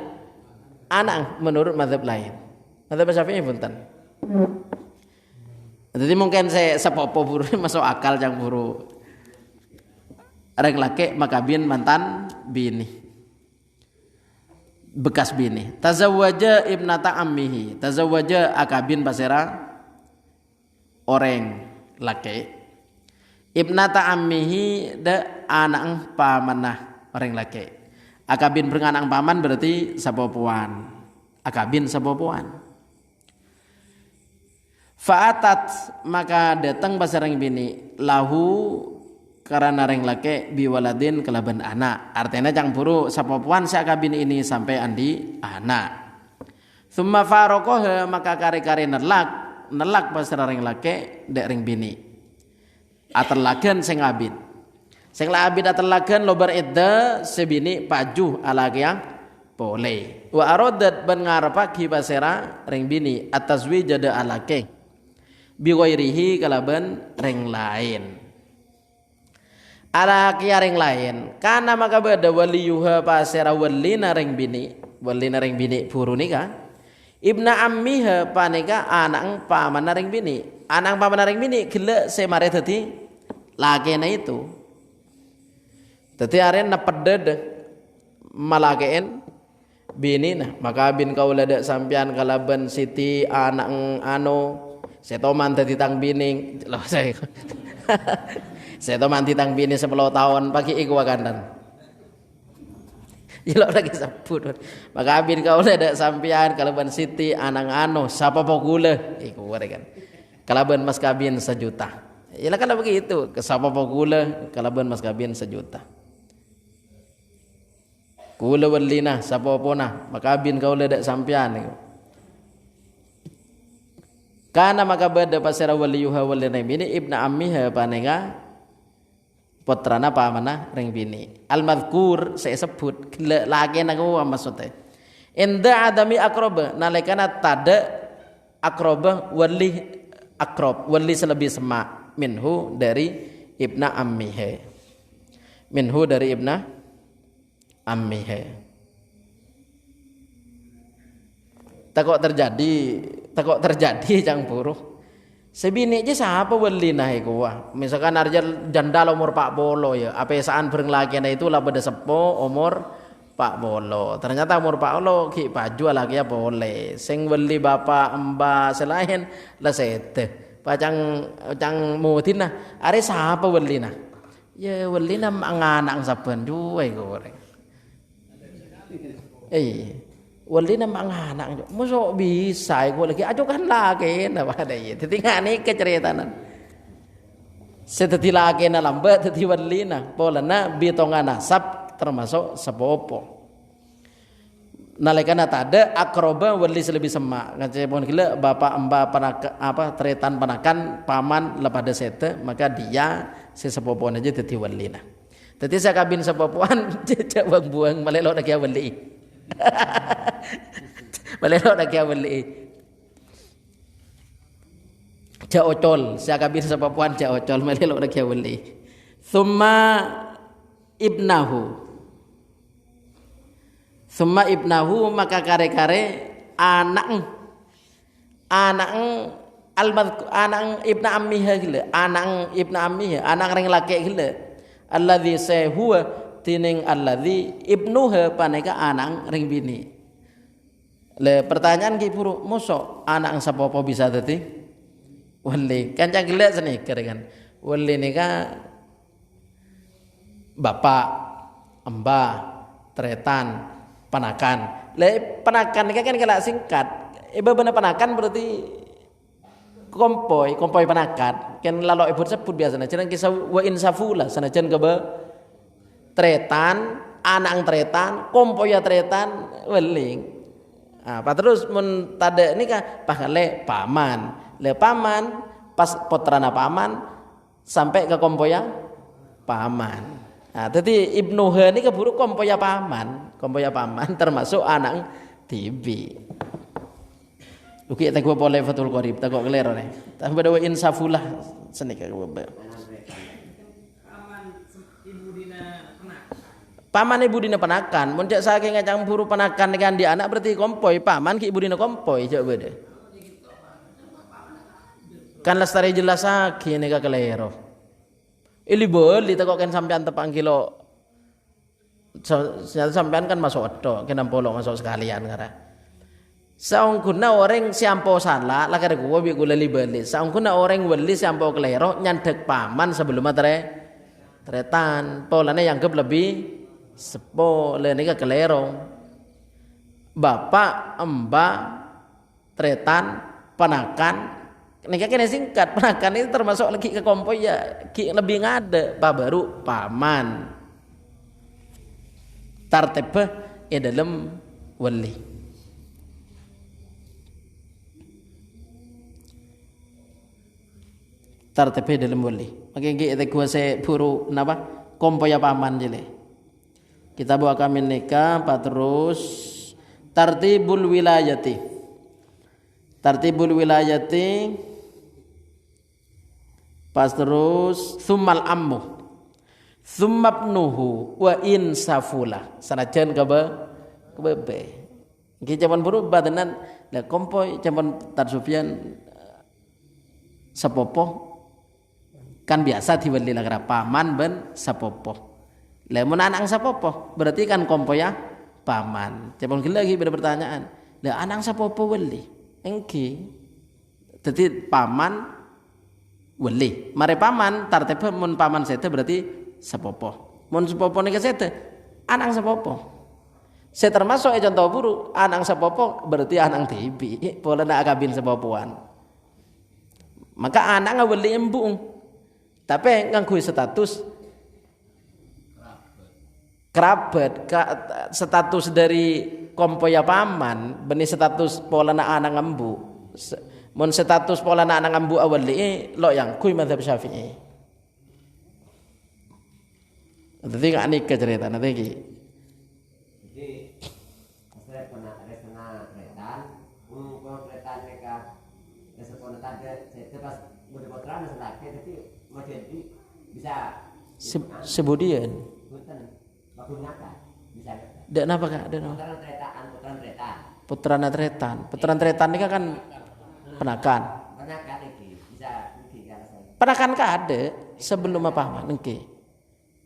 anak menurut mazhab lain. Mazhab Syafi'i punten. Jadi mungkin saya sepopo buru masuk akal yang buru rek laki makabin mantan bini bekas bini tazawwaja ibnata ammihi tazawwaja akabin basera orang laki ibnata ammihi de anak pamanah orang laki akabin berenganak paman berarti sepopoan akabin sepopoan. Fa'atat maka datang pasarang bini lahu karena reng lake biwaladin kelaban anak artinya campuru sapopuan sakabin ini sampai andi anak summa farokoh maka kari-kari nelak pasarang lake dek reng bini atelagan sing abid atelagan lobar idda sebini pajuh alagiang boleh wa arodat ban ngarepaki pasera reng bini atazwi jada alake biwairihi kalaban reng lain ala kia reng lain karena maka beda waliyuha pasera walina reng bini puru nika ibna ammiha panika anak paman reng bini anak paman reng bini gila semare tadi laki na itu tadi aren na peded malakein bini nah maka bin kaulada sampian kalaban siti anak ano setoman tadi tang bining loh saya setoman titang bini 10 tahun pagi iku wakandan ilok lagi sabut maka bin kau ada sampian kalaban siti anang ano sapa pokule iku kan kalaban mas kabin 1 juta ilah kalau begitu ke sapa pokule kalaban mas kabin 1 juta kula walina sapa pona maka bin kau ada sampian iku karena maka beda pasera waliyuha walina bini ibna ammiha panenga putrana pamana ring bini al madhkur saya sebut lagi naku maksudnya inda adami akroba nalikana tada akroba wali akrob wali selebih semak minhu dari ibna ammiha takut terjadi campuru Sebini aja siapa wali nah iku wah. Misalkan arja janda umur 40 ya, apa saan bareng lagi nah itu lah pada sepo umur 40. Ternyata umur 40 ki baju lagi ya boleh. Sing wali bapak mbak selain lah sete. Pacang mutin nah, are siapa wali nah? Ya wali nah anak saben dua iku. Wali nama anak musuh bisa iku lagi ajukan lagi napa ada ya dadi ngene keceritanan sedadi lagi na lambat dadi wali na polana bitonga nasab termasuk sepopo nalikana tada akroba wali selebih semak ngacepon gila bapak embah tretan panakan paman lepada sete maka dia si sepopoan aja dadi wali na dadi sakabin sepopoan jejak buang malelo lagi wali Balelo na kaya wali. Jaocol, siya kabir sa papuan jaocol malelo na kaya wali. Thumma ibnahu maka kare-kare anak ibna ammiha gila, anak ibna ammiha, anak ring laki gila. Alladzi sahuwa tining alladzi ibnuha paneka anak ring bini. Le pertanyaan ki puru mosok anak sapopo bisa dadi wali. Kancang gila seni kan. Wali nika bapak, mbah, tretan, panakan. Le panakan nika kan kala singkat. Iba bener panakan berarti kompoi panakan. Kan lalu ibu sebut biasanya cenah kisah wa insafula sanajan kebe tretan, anak tretan, kompoya tretan, weling. Apa terus mun tada nikah pakale paman. Le paman pas putrana paman sampai ke kompoya paman. Nah, dadi ibnu hani keburu kompoya paman termasuk anak tibi. Uki tak gua boleh fatul qarib tak kok kelero ne. Tak beda wa insafulah senika gua. Paman ibu dina penakan, muncak saking ngacang buru penakan dengan di anak berarti kompoi, paman ki ibu dina kompoi coba deh. Kan lestari jelas saking nika kelero. Ili beli tak kan sampean tepang kilo. Sampean kan masuk odo, kena polong masuk sekalian kara. Saungkuna orang siampo salah, lah kare gua bi gula libeli. Saungkuna orang weli siampo kelero nyandek paman sebelum tretan, polane yang lebih sepo le nika kelero bapak mbak tretan panakan nika kene singkat panakan itu termasuk lagi ke kompoi ya ki lebih ngade pa baru paman tartib dalam wali tartib dalam wali makanya kita kuasa buru napa kompoi paman jele. Kita bawa kami nikah, terus tartibul wilayati pas terus summal ammu summabnuhu wa insafula sanajan kebe iki jaman berubah tenan la kompoi jaman Tarsufyan sepopo kan biasa diweli lagra paman ben sepopo. Lemon anak sapopo berarti kan kompoya paman. Cepon lagi beda pertanyaan. Lah anak sapopo weli? Engki. Jadi paman weli. Mare paman tartib mun paman sete berarti sapopo. Mun sapopo nika sete anak sapopo. Saya termasuk contoh buru anak sapopo berarti anak tibi. Pola nak kabin sapopoan. Maka anak weli embung. Tapi nganggo status kerabat status dari kompoya paman benih status polana anak ngambu mun status polana anak ngambu awali lo yang kui mazhab Syafi'i jadi gak nikah cerita nanti ki jadi saya pernah tretan tretan nikah ya sepuluh tadi saya pas udah potran selaki jadi mau jadi bisa sebudian bisa dak napa Kak? Dak napa? Putrana tretan ini kan penakan iki bisa Penakan ada sebelum paman nggih.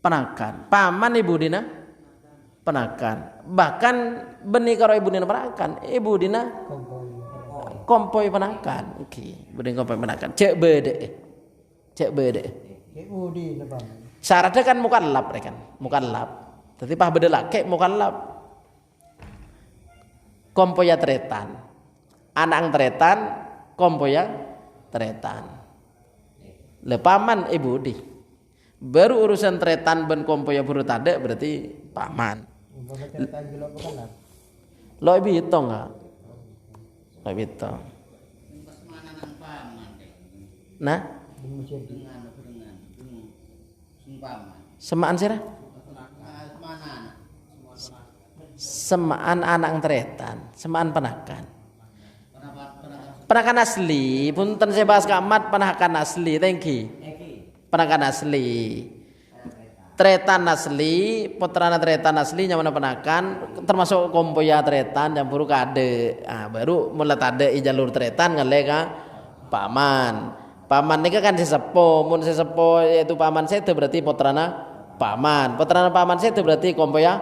Penakan. Paman ibu dina penakan. Bahkan benih karo ibu dina penakan. Ibu dina kompoi penakan. Nggih, benih kompoi penakan. Cek bede. Ibu di depan. Syaratnya kan mukallaf kan. Mukallaf. Dadi pah bede laki mukallaf. Kompoya tretan. Anak tretan, kompoya tretan. Le paman ibu di. Baru urusan tretan ben kompoya buru tade berarti paman. Bapak cerita gila bukan lah. Lo itu enggak? Lo itu. Nah, semaan sih semaan anak tretan, semaan penakan. Penakan asli, punten saya bahas kamat penakan asli, thank you. Penakan asli. Tretan asli, putrana tretan asli nyamana penakan termasuk kompoya tretan campur kade. Ah, baru mulai tade i jalur tretan ngale ka paman. Paman nika kan sesepo, mun sesepo yaitu paman saya itu berarti putrana paman. Putrana paman saya itu berarti kompoya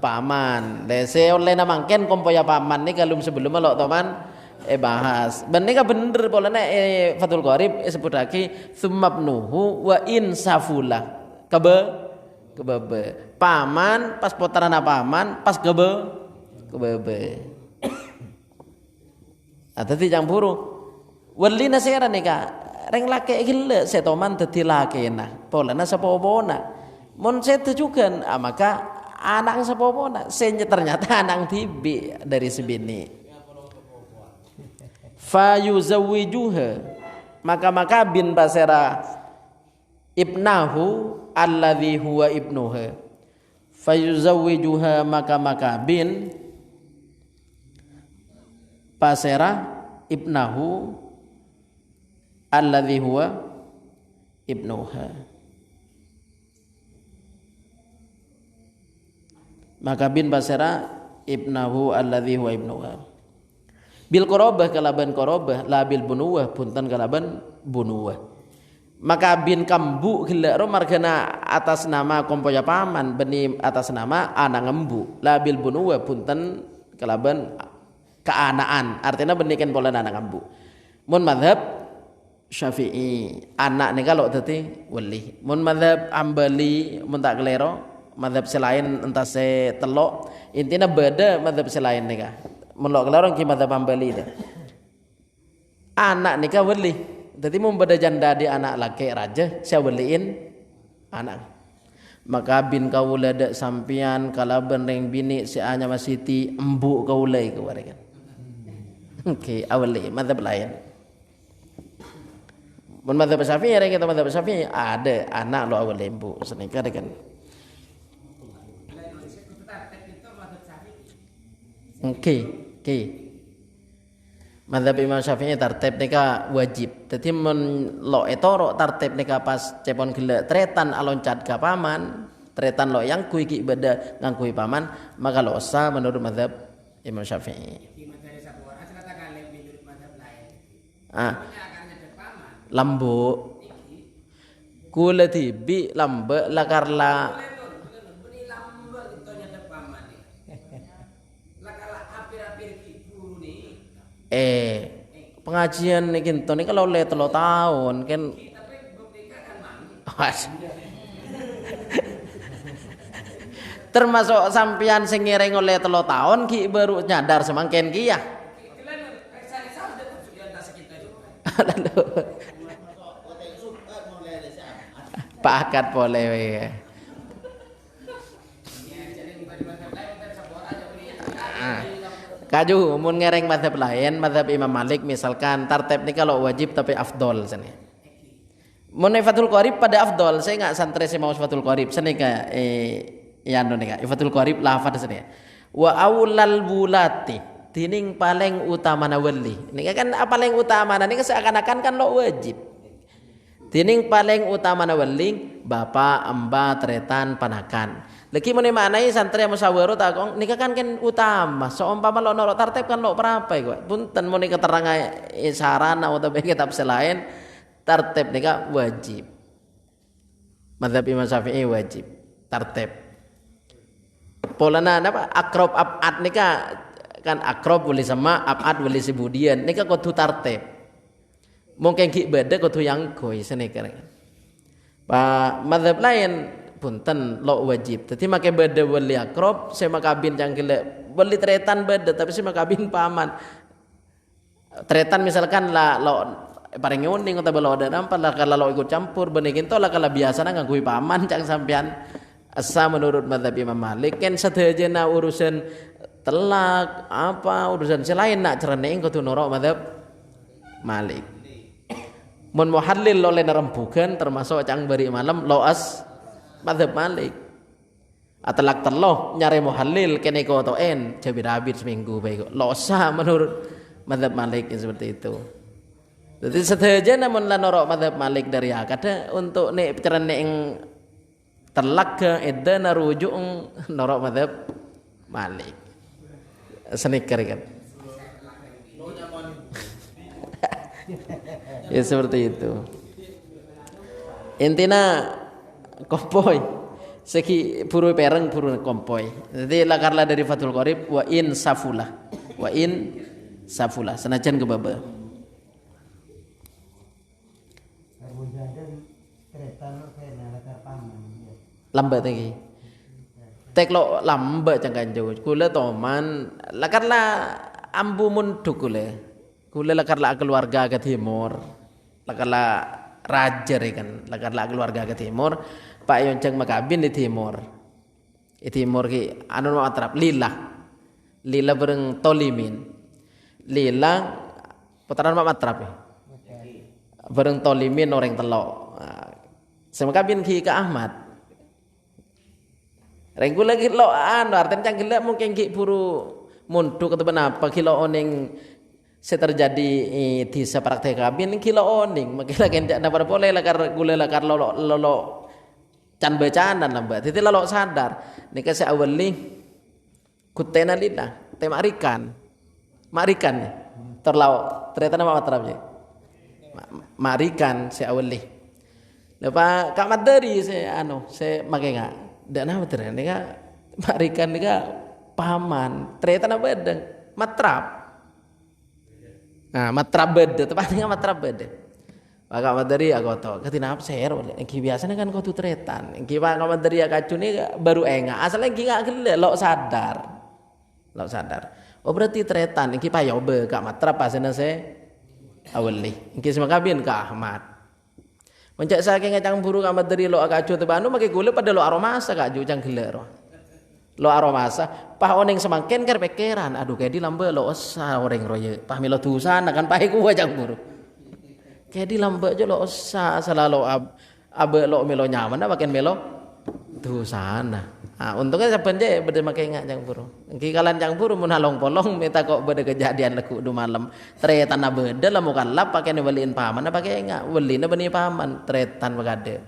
paman. Lese oleh namangken kompoya paman nika belum sebelum lo teman bahas. Benika bener polana Fathul Qorib sebut lagi sumabnuhu wa insafula. Kebe paman pas putrana paman pas kebe. Dadi campuru. Wali nasira nika reng laki gila setoman dadi lakena. Polana sapopona. Mun setu juga maka anak sapopona. Ternyata anak tibi dari sebini. Fayuzawwijuha maka bin basera ibnahu alladhi huwa ibnuha fayuzawwijuha maka bin basera ibnahu alladhi huwa ibnuha maka bin basera ibnahu alladhi huwa ibnuha bil qorobah kalaban qorobah la bil bunuwah punten kalaban bunuwah maka bin kambu gila margana atas nama kompoya paman beni atas nama anak ngembu la bil bunuwah punten kalaban keanaan artinya benikan pola anak ngembu mun madhab Syafi'i anak nih kalau dadi wali mun madhab Ambali mun tak kelero madhab selain entah se telok intinya beda madhab selain nih melok kelorong ki madhab Hambali deh. Anak nikah wali. Jadi mau beda janda di anak laki raja, saya waliin anak. Maka bin kaula dak sampian kalaban reng bini si anya masiti embu kaulai kewarekan. Oke, awali madhab lain. Mun madhab Syafi'i reng kita madhab Syafi'i ada anak lo awali embu senikah kan. Oke. Madhab Imam Syafi'i tartib nika wajib. Dadi men lo etoro tartib nika pas cepon gila tretan aloncat ka paman, tretan lo yang kui ki beda ngangkui paman, maka lo sah menurut madhab Imam Syafi'i. Lambu kula tibi lambe lakarla pengajian nih kinto nih kalau le 3 tahun kan termasuk sampean sing ngiring oleh 3 tahun ki baru nyadar semangken ki ya pakat boleh kaju mun ngereng madhab lain madhab Imam Malik misalkan tartib ini kalau wajib tapi afdol sini mun Fathul Qorib pada afdol saya nggak santre sih mau Fathul Qorib sini ka ya nika Fathul Qorib lafaz sini wa aulal bulati tining paling utama na wali ini kan paling utama ini seakan-akan kan lo wajib tining paling utama na wali bapak amba tretan panakan lagi mana manai santri musyawarah takong nikah kan utama seumpama lo noro tartib kan lo berapa ya punten mau keterangan sarana atau kitab selain tartib nika wajib. Mazhab Imam Syafi'i wajib tartib. Polana napa akrab abad nika kan akrab boleh sama abad boleh sebudian nika kudu tartib. Mungkin ki beda kudu yang goy senika. Pak mazhab lain punten lo wajib. Dadi make beda wali akrab sama kabin cangkile wali tretan beda tapi sama kabin paman. Tretan misalkan lah lo paling uning atau belo ada nampak lah kalau ikut campur benekin to lah kalau biasa nganggo paman cang sampean asa menurut mazhab Imam Malik kan sadayana urusan telak apa urusan selain nak cereneng kudu nurut mazhab Malik. Mun muhallil oleh nerembugan termasuk cang bari malam loas mazhab Malik. Atalak teloh nyari muhallil kene ko to en jabir-abir seminggu baik losa menurut mazhab Malik seperti itu. Jadi sedaja namun lah norok mazhab Malik dari akad untuk nek cereneng telak ke edda narujuk norok mazhab Malik. Seniker kan. Ya seperti itu. Intina kompoi seki buru pereng buru kompoi. Jadi lakarlah dari Fathul Qorib wa in safula senajan kebaba. Lambat lagi. Tek lo lambat jangan jauh. Kula toman lakarlah ambu munduk kula. Kula lakarlah keluarga ke timur. Lakarlah raja kan. Lakarlah keluarga ke timur. Pak Yonceng makabin di timur. Di timur ki anu atrap lila. Lila bereng tolimin. Lila putaran mak matrap ya. Bereng tolimin orang telok. Sama kabin ki ke Ahmad. Rengku lagi lo artinya cangkila mungkin ki buru munduk atau kenapa kilo oning seterjadi di sepraktek kabin kilo oning makanya lagi tidak dapat boleh lakar gula lakar lo can bacaan lambat itu lo sadar nih kasih awali kutena lila temarikan marikan terlalu ternyata nama matrapnya marikan si awali lepas kamat dari saya makanya dan apa ternyata nika marikan nika paman ternyata apa bedeng matrap nah matrap beda tepatnya matrap beda maka materi aku tahu ketina share oleh engki biasanya kan kau tu tretan engki pak materi kacu ni baru enggak asalnya engki enggak gila lo sadar oh berarti tretan engki payobe kak matrap pasena saya awali engki semua kabin ke Ahmad mencak saking ngacang buru kamat dari lo akacu tebanu makai gula pada lo aromasa kak jujang gila lo aromasa pah oneng semakin ker pekeran aduh kayak di lambe lo osa orang roye pah milo tusan akan pah ku wajang buru kayak di lambe aja lo osa selalu abe lo milo nyaman dah makin milo tusan untungnya sebenarnya beda makai ngacang buru engki kalan cang buru menalong polong minta kok beda kejadian leku du malam tretan na beda lah mukallaf pakai waliin paman pakai enggak walina bani paman tretan bagade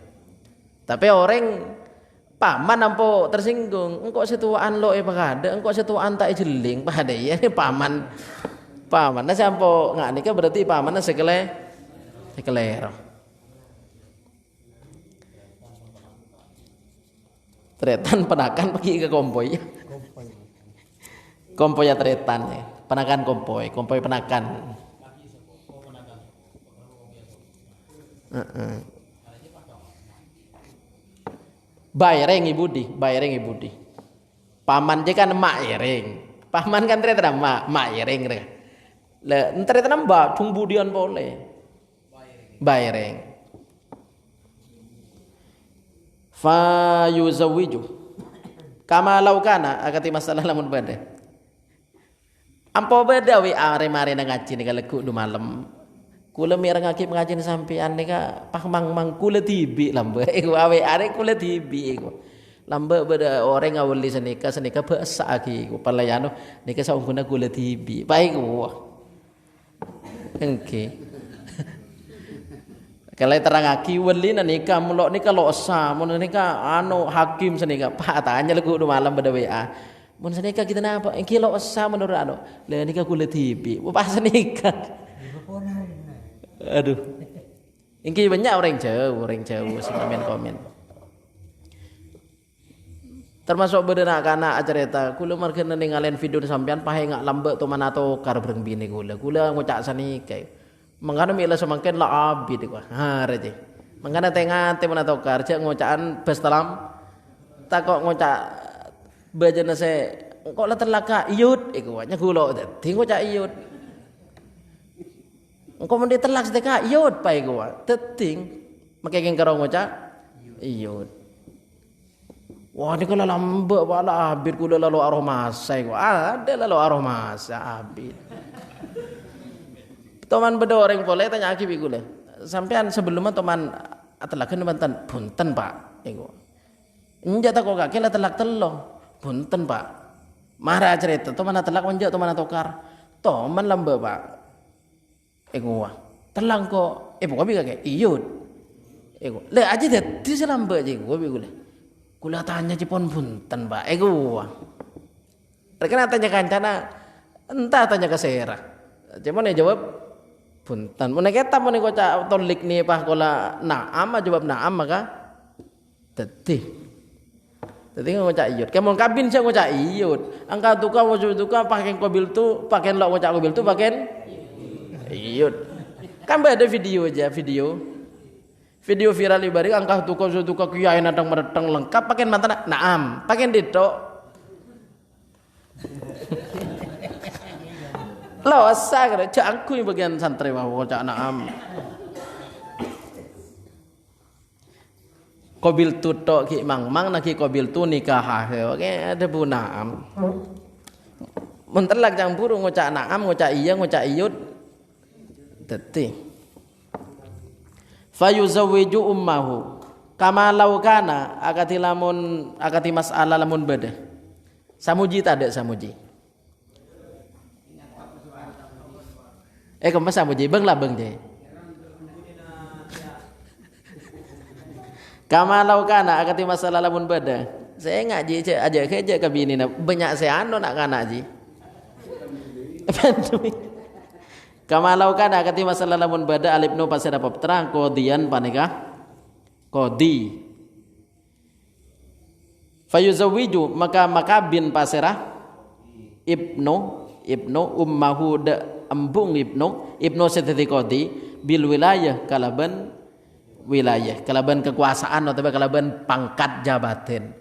tapi orang paman nampo tersinggung engkau setuaan lo bagade engkau setuaan tak jeling pada ya paman na sampo nggak nikah berarti paman na sekelero tretan penakan pergi ke kompoi ya tretan ya penakan kompoi penakan bayareng ibudi paman je kan mak yereng paman kan tretan mak yereng le tretan mbak tung budian boleh bayareng fa yuzawwiju kama laukana akati masalah lamun bade ampo beda wi are-mare ngaji nika leku du malam kula mir ngaji sampean nika pahmang kula tibi lambe iku awe are kula tibi iku lambe beda orang ngaweli senika bahasa aki iku palayano nika saungguna kula tibi baik engke kalau terangaki wali nikah mulok nikah losa mun nikah hakim senika pak tanya lagu malam pada WA mun senika kita napa engki losa menurut le nikah kula tibi pas senika aduh Iki banyak orang jauh sing komen. Termasuk bedenak kana acarita kula marga ningalen video sampean pahe ngak lambek to manato kar breng bini kula ngucak sanike mangkana mila semangken la abid ku ha reje mangkana tengate manato kar cek ngucakan bestalam takok ngucak bajana se kok la telaka iyut iku nya kula dadi ngucak iyut engko men ditelak sedeka iyut pae ku teting makeng karo ngucak iyut. Wah, ini kalau lambek wala abid kula lalu aromasa iku. Ada lalu aromasa abid. Toman beda orang boleh tanya aki kula. Sampean sebelumnya toman atelakeun mantan punten Pak iku. Enjak tak kok kaki la telak telong. Punten Pak. Marah cerita toman atelak menjak toman atokar. Toman lambek Pak. Iku wah. Telang kok pokoknya kakek iyut. Iku. Le aja dadi selambek aja iku kula. Kula tanya cipon punten Pak ego rekena tanya kancana entah tanya ke sera cipon ya jawab punten mun kita mun kocak tolik nih pah kula naam jawab naam maka dadi ngocak iyut kemon kabin saya ngocak iyut angka tuka wujud tuka pakai mobil tu pakai lok ngocak mobil tu pakai iyut kan ada video aja video viral ibari angkah tuka kiai nadang mereteng lengkap pakai mantan naam pakai dito lo asa kira cak aku yang bagian santri wah cak naam kobil tu tok ki mang naki kobil tu nikah oke ada bu naam mentelak campur ngocak naam ngocak iya ngocak iyut deti fayuzawwiju ummahu kama law kana akati mas'ala lamun beda samuji tade samuji kemas samuji beung lah beung je kama law kana akati mas'ala lamun beda saya ngaji cek aja keje ke binina banyak saya anu nak kana ji kama law kana akati masalah lamun bada alibnu pasir apa terang qodian panika qodi fayuzawiju maka bin pasirah ibnu ummahu da embung ibnu sedeti qodi bil wilayah kalaban kekuasaan atau kalaban pangkat jabatan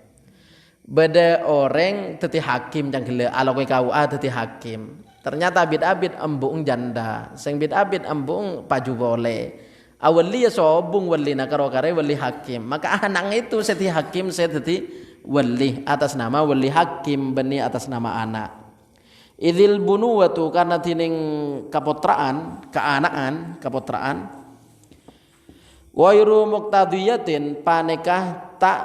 beda orang teti hakim janggele aloke KUA teti hakim. Ternyata bid-abid embung janda, sing bid-abid embung paju boleh. Awali ya sobung wali nakaro-kare wali hakim. Maka anak itu seti hakim seti wali atas nama wali hakim beni atas nama anak. Idil bunuwatu karena tining kapotraan, keanaan, kapotraan. Wairu muqtadiyatin panekah tak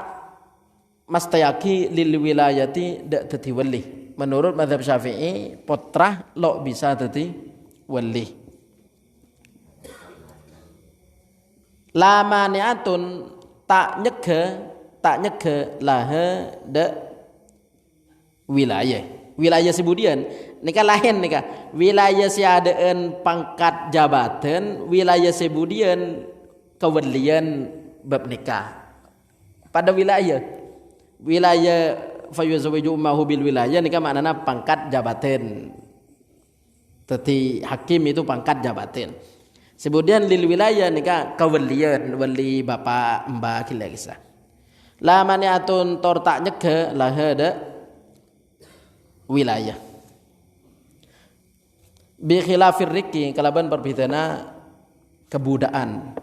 mastayaki lil wilayati dak dadi wali. Menurut mazhab Syafi'i putrah lo bisa jadi wali. La maniatun tak nyege laha de wilayah sebudian nika lain nika wilayah siadaan pangkat jabatan wilayah sebudian kewalian bab nikah pada wilayah fayuzawwiju ummahu bil wilayah nika maknana pangkat jabatan. Tadi hakim itu pangkat jabatan. Kemudian lil wilayah nika kawalian wali bapak mbak kila kisah. La maniatun tor tak nyege lah ada wilayah. Bi khilafir riki kalaban perbedana kebudaan.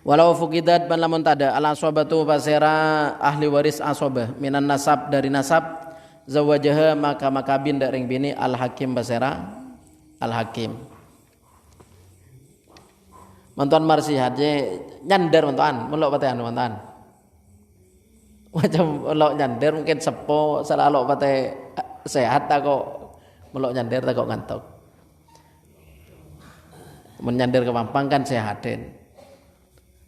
Walau fukidat ban lamun tada ala ashabatu pasera ahli waris ashabah minan nasab dari nasab zawajaha maka makabin daring bini al hakim pasera al hakim mantuan marsihat je nyander mantuan melok patean mantuan macam melok nyander mungkin sepo salah lok pate sehat tak kok melok nyander tak kok ngantuk menyander ke Mampang kan sehatin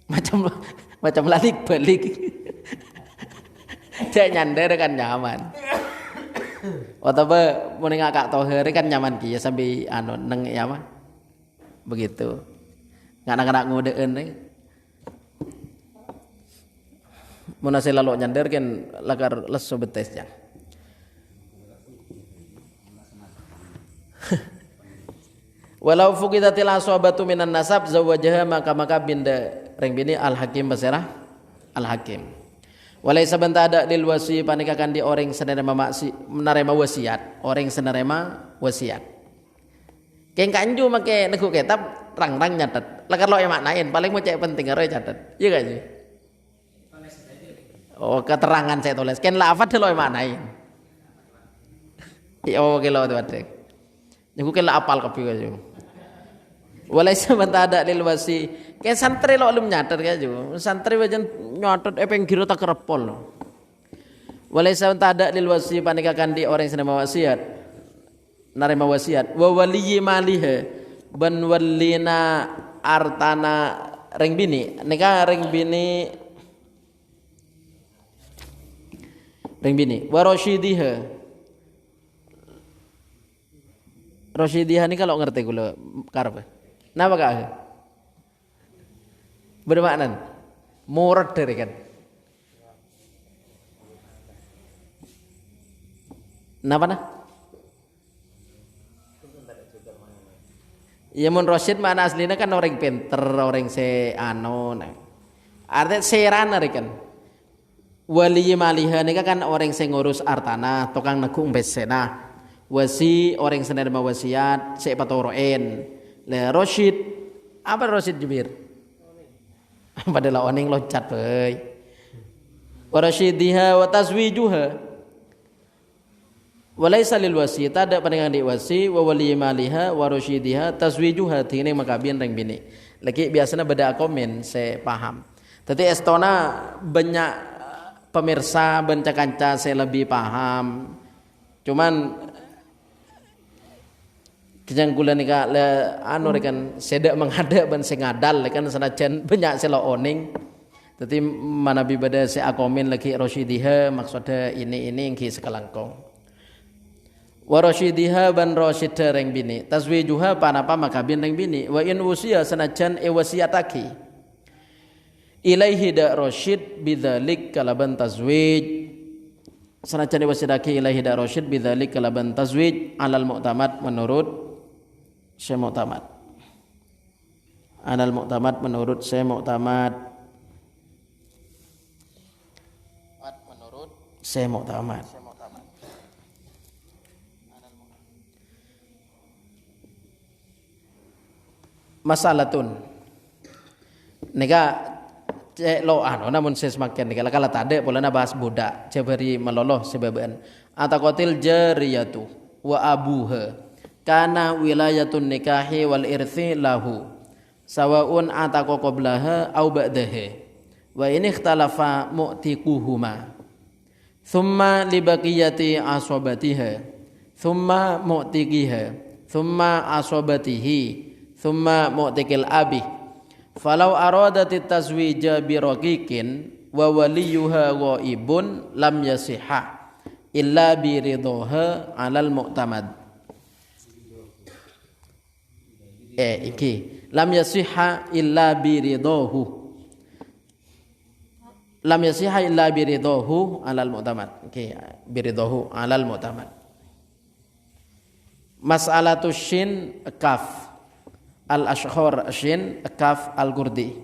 macam lalik balik cek nyander kan nyaman atau mau ngakak toher kan nyaman kia sampai anu neng ya mah begitu Nganak-nganak ngodeun nih. Mun ase lalok nyander kan lakar leso betesnya. Walau fuqidatil asabatu minan nasab zawajaha maka binda reng bini al hakim basirah al hakim. Walaysa banta ada lil wasi panikakan di orang senerema menerima wasiat, orang senerema wasiat. Keng kanju make nego kitab rang-rang nyatet. Lakar lo maknain paling mau cek penting ero catet. Iya gak sih? Oh, keterangan saya tulis. Ken lafadz lo maknain. Oh, kilo tu adek. Niku kela apal kabeh kaya. Walaysa banta ada lil wasi. Ken santri lo belum nyatet kaya. Santri wajan nyatet peng giro tak kerepol. Walaysa banta ada lil wasi panikakan di orang senerema wasiat. Narima wasiat wa waliyi maliha ban wallina artana reng bini nika reng bini wa rasyidiha ini kalau ngerti kula karep napa kak bermakna murad dari kan napa nah ya mun Rasyid mana aslinya kan orang pinter, orang se anu. Artinya serana kan. Wali maliha nika kan orang se ngurus artana, tukang negung besena. Wasi orang se nerima wasiat, se patoroen. Le Rasyid apa Rasyid Jubir? Padahal oning loncat beuy. Wa rasyidiha wa tazwijuha. Walaysa lil wasi tada pandangan di wasi wa wali maliha wa rasyidiha tazwijuha tine makabin reng bini. Lagi biasanya beda komen saya paham. Tapi estona banyak pemirsa benca-kanca saya lebih paham. Cuman kijang kula nika anu rekan sedak menghadap ban sing ngadal kan sanajan banyak selo oning. Tapi mana bibada saya komen lagi rasyidiha maksudnya ini yang ki sekelangkong. Wa rasyidiha ban rasyid reng bini tazwijuha panapa makabin reng bini wa in usia sanajan wasiataki ilaihi da rasyid bidzalik kalaban tazwij sanajan wasiataki ilaihi da rasyid bidzalik kalaban tazwij alal mu'tamad menurut Syekh Mu'tamad alal mu'tamad menurut Syekh Mu'tamad Syekh Mu'tamad masalatun nika cek lo anu namun saya semakin nika kala tade polana bahas budak jabari meloloh sebaban ataqatil jariyatu wa abuha kana wilayatun nikahi wal irthi lahu sawaun ataqa qablaha au ba'daha wa in ikhtalafa mu'tiquhuma thumma libaqiyati asabatiha thumma mu'tiqiha thumma asabatihi thumma mu'tikil abi falau aradatit tazwija bi raqiqin wa waliyuha ghaibun lam yasihha illa bi ridhaha 'alal mu'tamad iki lam yasihha illa bi ridhahu lam yasihha illa bi ridhahu 'alal mu'tamad iki bi ridhahu 'alal mu'tamad mas'alatu shin kaf al-ashkhar shin kaf al-gurdi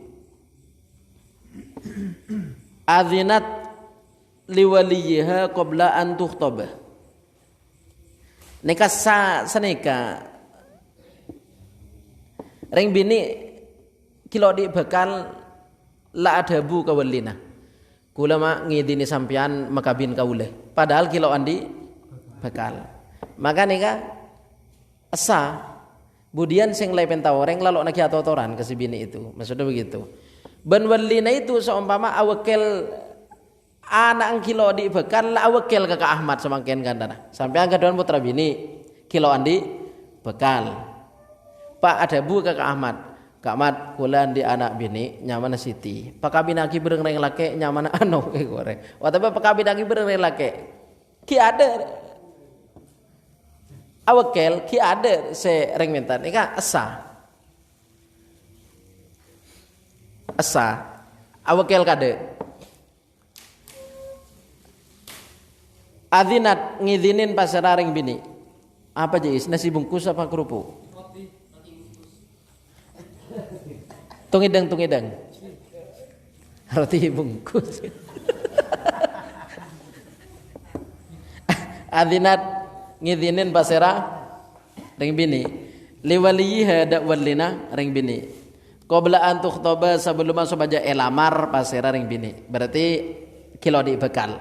adzinat liwaliyiha qabla an tukhtabah nika sanika reng bini kilo di bekal la adabu kawalina kula mak ngidini sampean makabin kaule padahal kilo andi bekal maka nika asa budian sing lepen taworeng lalu nak atotoran ke si bini itu maksudnya begitu ban walina itu seumpama awakil anak kilo di bekal la awakil ke Ahmad semangken kandana sampai anggaduan putra bini kilo andi bekal pak ada bu ke Ahmad Kak Mat kulan di anak bini nyaman Siti pakabinaki bereng reng lake nyaman anu goreng watabe pakabinaki bereng reng lake ki ada awakil ki ada se reng mentan ika asa esa awekel kade adzinat ngizinin pasara ring bini apa jis nasi bungkus apa kerupuk tungideng roti bungkus adzinat ngizinin pasara ring bini liwaliha dak walina ring bini qabla an tukhtaba sebelum sabaja elamar pasera ring bini berarti kilo di bekal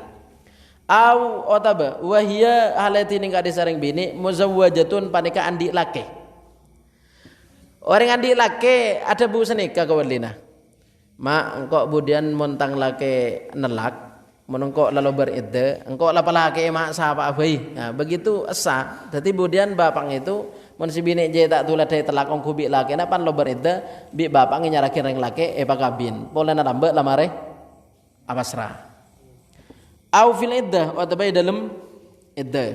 au otaba wa hiya halati ning kadi saring bini muzawwajatun panika andi lake orang andi lake ada bu senika ka walina ma engko budian montang lake nelak menengko lalu beriddah engko lapalake mak sapa abai nah begitu esa dadi budian bapang itu mun si bini je tak tulah dai telak ong kubik lake na pan lo beriddah bi bapang nyaraki reng lake pakabin polena lambe lamare abasra au fil iddah atau dalam iddah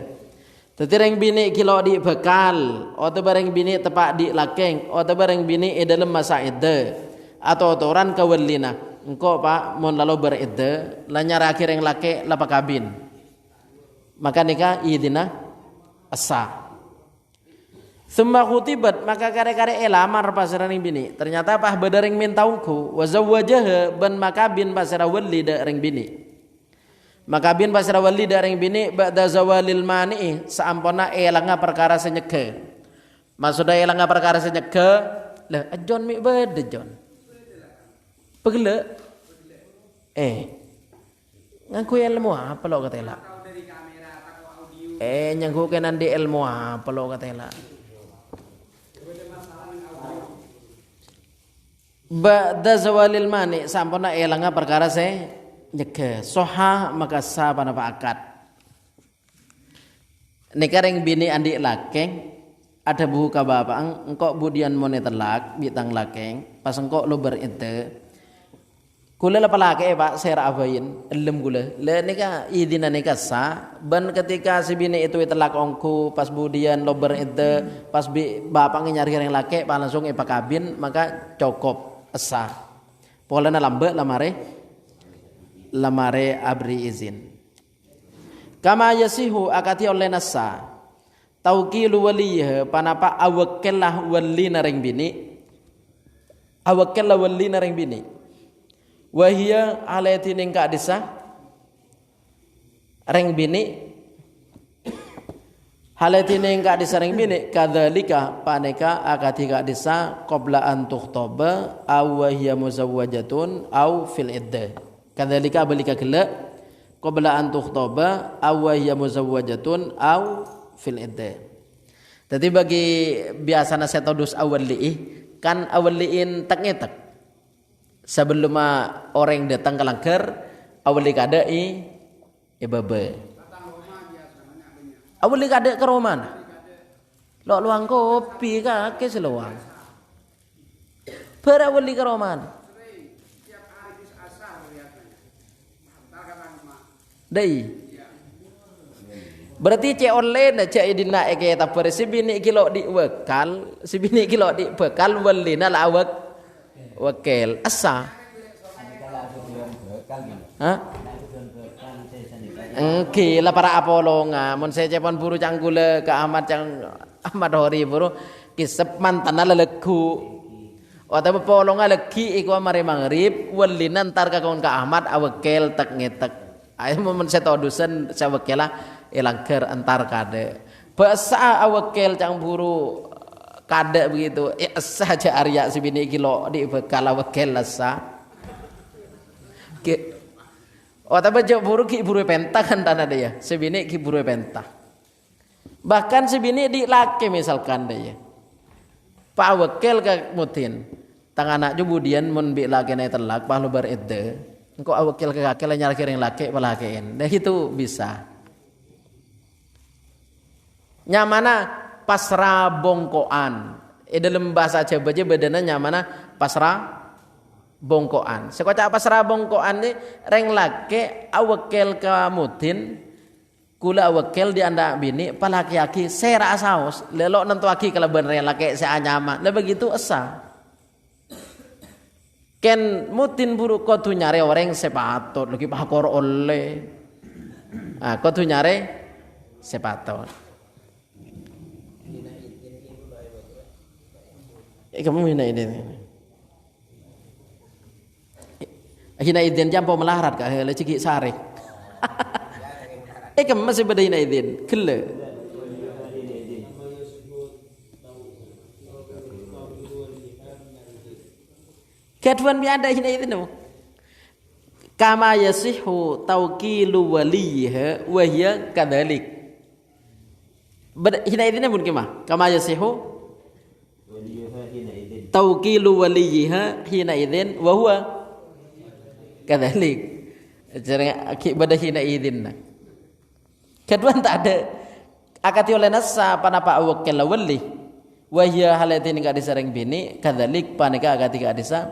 dadi reng bini kilo di bekal atau bareng bini tepak di lakeng atau bareng bini dalam masa iddah atau atoran kawalina engko pak mon lalu beriddah la nyaraki reng lake la pakabin maka nikah idina asa summa khutibat maka kare-kare elamar pasaran bini ternyata pah badaring mintaungku wa zawwajaha ban makabin pasara wali da ring bini makabin pasara wali da ring bini ba'da zawalil mani saampona elanga perkara senyeke maksudnya elanga perkara senyeke lah ajon mi bede jon pegele ngaku ilmu apa lo katela nyangku kenan di ilmu apa lo katela ba'da zawalil mani sampuna elanga perkara se nyeke soha maka sa panapa akad nekareng bini andi lakeng ada buhu ka bapang engko budian mone telak bitang lakeng pas engko lo beriddah kula la palake pak sera abain elem kula le nika idina nika sa ban ketika si bini itu telak ongku pas budian lo beriddah pas bapang nyari reng lake pas langsung pakabin maka cukup esa polana lambe lamare abri izin kama yasihu akati oleh nasa tauqilu waliyah panapa awakillah wali nareng bini awakillah wali nareng bini wahia alati ning ka desa reng bini halati ning ka desa reng bini kadzalika paneka akati ka desa qabla an tukhtoba aw hiya muzawwajatun aw fil iddah kadzalika balika gela qabla an tukhtoba aw hiya muzawwajatun aw fil iddah dadi bagi biasana setodus awaliih kan awaliin tak ngetek sebelum orang datang ke langker awali kadai babe awali kadai ke roman lo luang kopi kake seluang berawali ke roman dai berarti cek online cek idina eke tapere si bini kilo di bekal walina la awak wakil asa engki la para apolonga mun saya cepon buru canggule ke Ahmad Hori buru kisep mantana lelegu atau polonga legi iku mari maghrib walina ntar ka kawan ka Ahmad awakil tak ngetek ayo mun saya todusen saya wakila ilangker antar kade bahasa awakil cang buru kade begitu saja Arya si bini kilo di bekal awakil lasa tapi jauh buru ki buru penta kan tanah dia si bini ki buru penta bahkan si bini di laki misalkan dia pak awakil ke mutin tangan anak jubudian mun bi laki naik telak palu beriddah engkau awakil ke kakek nyari kiring laki pelakein dah itu bisa nyamana pasra bongkoan dalam bahasa Jawa aja bedana nyamana pasra bongkoan sekoca pasra bongkoan ni reng laki awakil kamutin kula awakil di anda bini palaki-aki sera saus lelok nentu aki kalau bener reng laki saya nyama lah begitu esa Ken mutin buru kotu nyare orang sepatut lagi pakor oleh. Kotu nyare sepatut. Kamu hina idin. Hina idin jampo melarat kah le ciki sare. Kamu masih beda hina idin. Kele. Kedua biada hina idin. Kama yasihu tauqilu waliyha wa hiya kadzalik. Hina idin pun kemah. Kama yasihu tauqilu waliyha hina idin wa huwa kadzalik. Jangan akibat hina idin. Kedua tak ada akati oleh nassa panapa wakil wali wa hiya halatin ka disareng bini kadzalik panika akati ka disa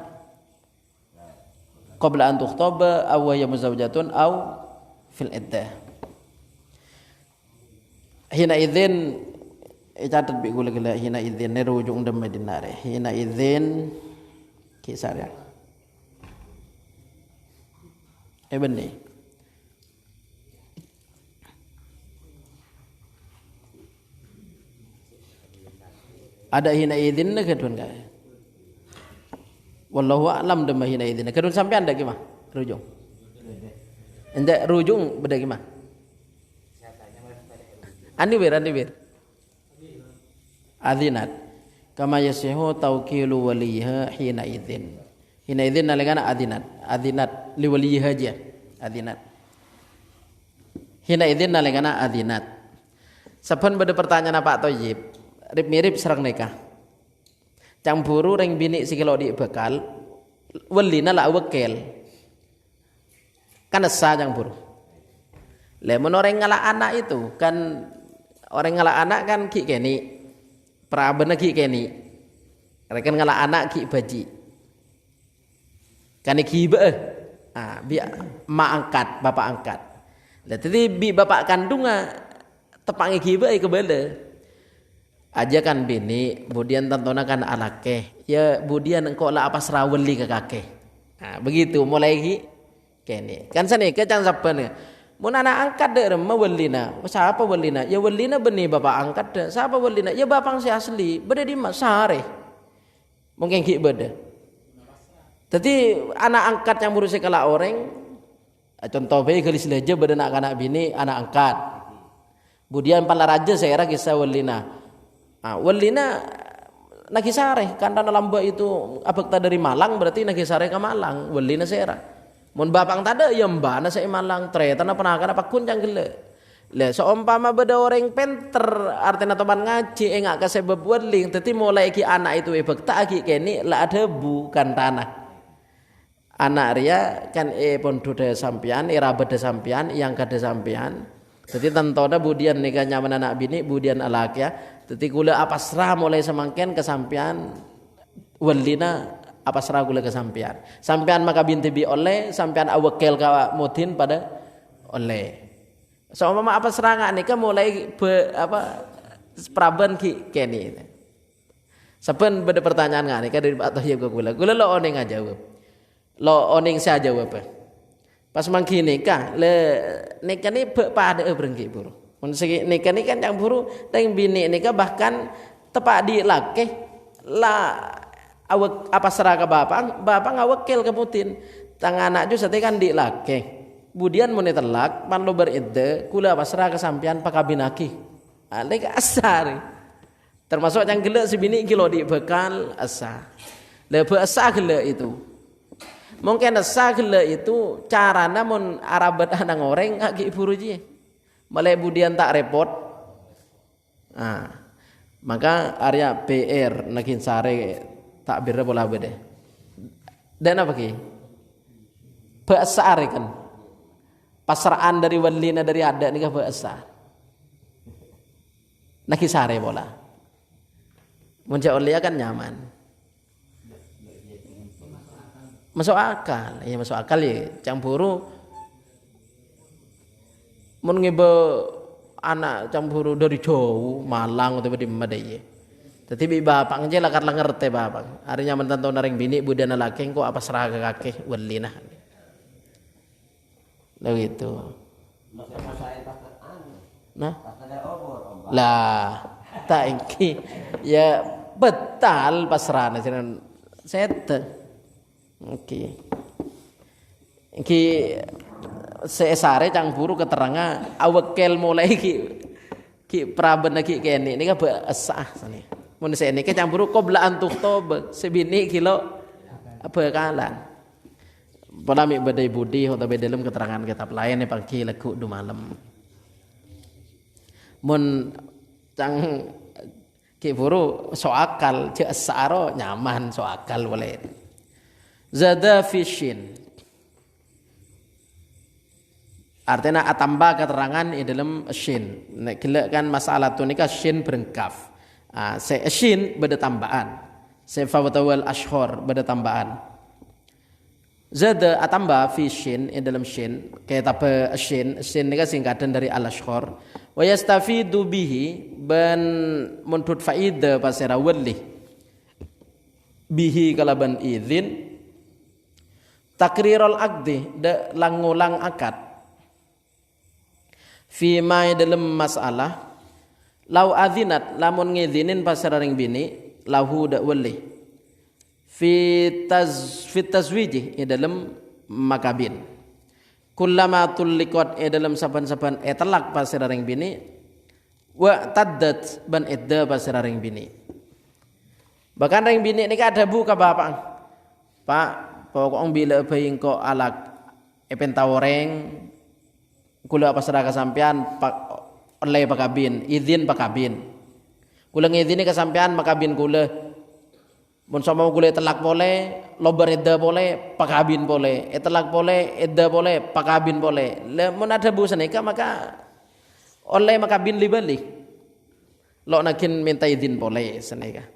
qabla an tukhtaba aw hiya muzawjatun aw fil iddah. Hina idzin catat bi gula hina idzin ne rujung dem madinare hina idzin kisar ya benih ada hina idzin na kedun ka wallahu a'lam dem hina idzin kedun sampean dak gimana rujung enda rujung beda gimana andi ber adzinat kama yasihu tauqilu waliha hina idzin nalengana adzinat li waliha aja adzinat hina idzin nalengana adzinat saben beda pertanyaan Pak Thayyib mirip serang nikah campuru reng bini sikilo di bekal welina la wakil kan esa campuru lemon orang ngala anak itu kan orang ngala anak kan ki keni prabena ki keni rekan ngala anak ki baji kan ki be bi mak angkat bapak angkat lah tadi bi bapak kandunga tepangi ki be kebele aja kan bini, kemudian tantona kan anake, ya kemudian engkau lah apa seraweli ke kakek, begitu mulai ki, kene, kan sana kecang sapan, mun anak angkat deh, mau welina, siapa welina, ya welina benih bapak angkat deh, siapa welina, ya bapak si asli, beda di masare, mungkin ki beda, jadi anak angkat yang berusia kala orang, contoh bayi gelis leja beda anak bini, anak angkat, kemudian pala raja saya kisah welina. Walina nakisare kan tanah lamba itu abekta dari Malang berarti nakisare ke Malang walina sera mun bapang tada ya mbana saya Malang ternyata penakan apa kuncang gele le seumpama beda orang penter artinya teman ngaji enggak ke sebab waling tetapi mulai ki anak itu abekta ki keni la ada bukan tanah anak ria kan pondude sampian era beda sampian yang kada sampian jadi tentoda budian nikah nyaman anak bini budian alak ya jadi gula apa serah mulai semangken kesampian walina apa serah gula kesampian sampian maka binti bi oleh sampian awakil kawa mutin pada oleh seumpama apa serah nggak nikah mulai praban ki keni saben beda pertanyaan nggak nikah dari Pak Thayyib ke gula lo oning aja jawab lo oning saya jawab pas mangki nikah le nikah ni pada berengki buru segi nikah ni kan yang buru dan bini nikah bahkan tepat di laki lah awak apa serah ke bapak ngawakil ke putin tangan anak juga kan di laki kemudian muni telak pan lo beridde kula apa serah ke sampian pakabinaki alek asar termasuk yang gelek si bini kilo di bekal asar lebih asar gelek itu mungkin asar gelek itu cara namun arabat anak orang ngaki buruji mulai budian tak repot, maka area PR nakin sare tak bira bola bede. Dan apa ki? Besar kan, pasraan dari walina dari adat nikah besar. Nakin sare bola, muncul oleh kan nyaman, masuk akal ya, campuru. Mun ngebe anak campuru dari jauh Malang atau di Madaya Dadi bi bapak nje lakar ngerti bapak. Ari nyaman tanto naring bini budana laki kok apa serah ke kakek welina. Lah gitu. Nah. Lah, tak iki ya betal pasrahna jenengan sete. Oke. Iki seesare cang buru keterangan awekel mulai ki praben iki kene nika besah sane. Mun senike cang buru qabla antuk tob sebini kilo bekalan. Palami badai budi atau dalam keterangan kitab lain yang pagi lagu du malam. Mun cang ki buru soakal cek saro nyaman soakal boleh. Zada fishin. Artinya atamba keterangan di dalam shin. Nek gila kan masalah tu nika shin berengkaf. Se shin beda tambahan. Se fawatawal ashhor beda tambahan. Zada atamba fi shin di dalam shin. Kayak apa shin nika singkatan dari al ashhor. Wa yastafidu bihi ban muntut faida pasera wali. Bihi kalaban izin. Takrirul aqdi da langulang akad. Fi ma dalam masalah lau adzinat lamun ngizinin pasara ring bini lahu dak wali fi tazwiji dalam makabin kullama tulliqat dalam saban-saban telak pasara ring bini wa taddat ban idda pasara ring bini bahkan ring bini ini ada buka bapak pak pokok bila bayi kok alak epentaworeng kula pasrah kasampean oleh pakabin izin pakabin kula ngizini kasampean makabin kula mun sama kula telak boleh lobar edda boleh pakabin boleh telak boleh edda boleh pakabin boleh mun ada bu senika maka oleh makabin libali lo nakin minta izin boleh senika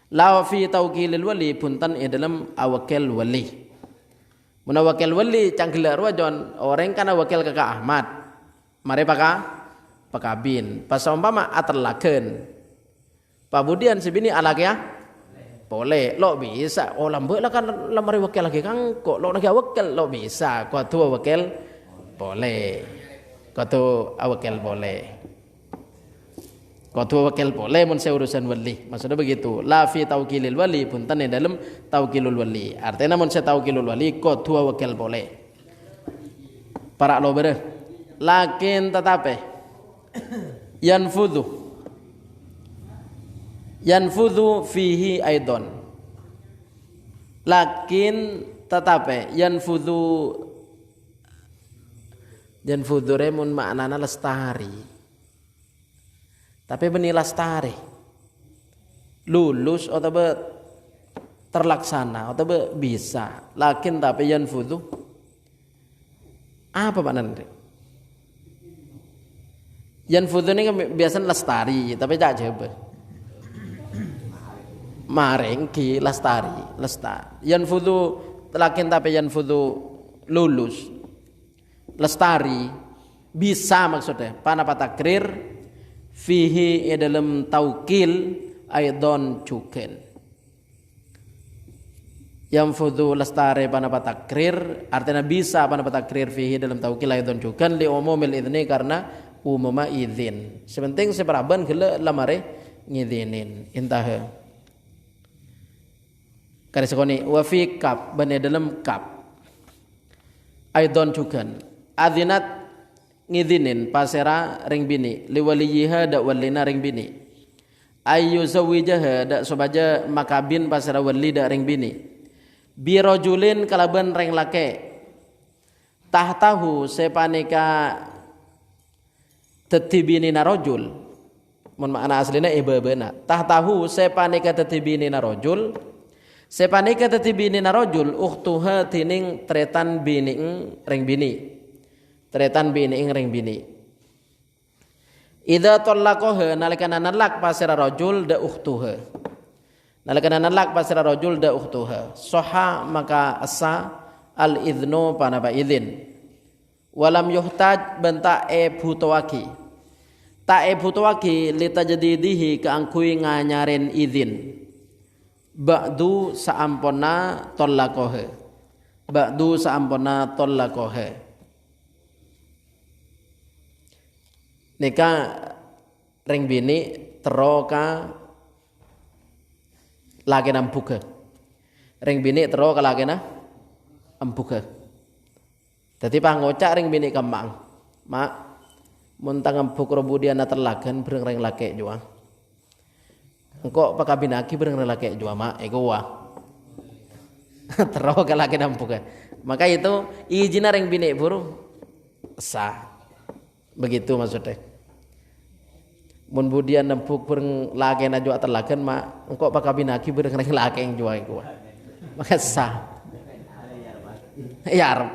la fi tawkilil wali puntan dalam awakil wali mun awakil wali canggelar wajon orang kana wakil kakak Ahmad mari pakabin pas umpama atelakeun pabudian sebini alak ya boleh lo bisa oh lambe lah kan lamari wakil lagi kang kok lo lagi wakil lo bisa kau tu wakil boleh kau tu wakil boleh kau tu wakil boleh mun saya urusan wali maksudnya begitu la fi tawkilil wali punten dalam tawkilul wali artinya mun saya tawkilul wali kau tu wakil boleh para lo bere lakin tetapi yanfudhu fihi aidon lakin tetapi yanfudhu remun maknana lestari tapi benih lestari lulus atau terlaksana atau bisa lakin tapi yanfudhu apa maknanya yanfudhu ini kan biasanya lestari tapi tak jawab maring ki lestari yanfudhu lakin tapi yanfudhu lulus lestari bisa maksudnya panapa takrir fihi dalam taukil aidon cuken yanfudhu lestari panapa takrir artinya bisa panapa takrir fihi dalam taukil aidon cuken li umumil idzni karena umuma izin sepenting seperaban gele lamare ngizinin intah kare sekoni wa fi kap bane dalam kap aidon cukan adzinat ngizinin pasera ring bini liwaliyiha dak walina ring bini ayu zawijaha dak sobaja makabin pasera wali dak ring bini bi rajulin kalaban ring lake tahtahu sepaneka tetibini narojul mun makna aslina ibabana tahtahu sepaneka tetibini narojul sepaneka tetibini narojul ukhtuha tining tretan bining ring bini tretan bining ring bini idza talaqaha nalikana nalak pasira rajul da ukhtuha nalikana nalak pasira rajul da ukhtuha soha maka asa al idnu panapa idin walam yuhtaj benta butawaki tae butuwaki litajdidihi keangkui nganyaren izin ba'du saampona tollakohe ba'du saampona tollakohe nika ring bini teroka lagi nampuke ring bini teroka lagi na ampuke dadi pangocak ring bini kemang mak muntang empuk robudian terlagen bereng ring lake jua engkau pakabinaki bereng ring lake jua mak ego wa teroka lagi nampuke maka itu izin ring bini buru sah begitu maksudnya mun budian nempuk bereng lake na jua terlagen mak engkau pakabinaki bereng ring lake jua ego maka sah yar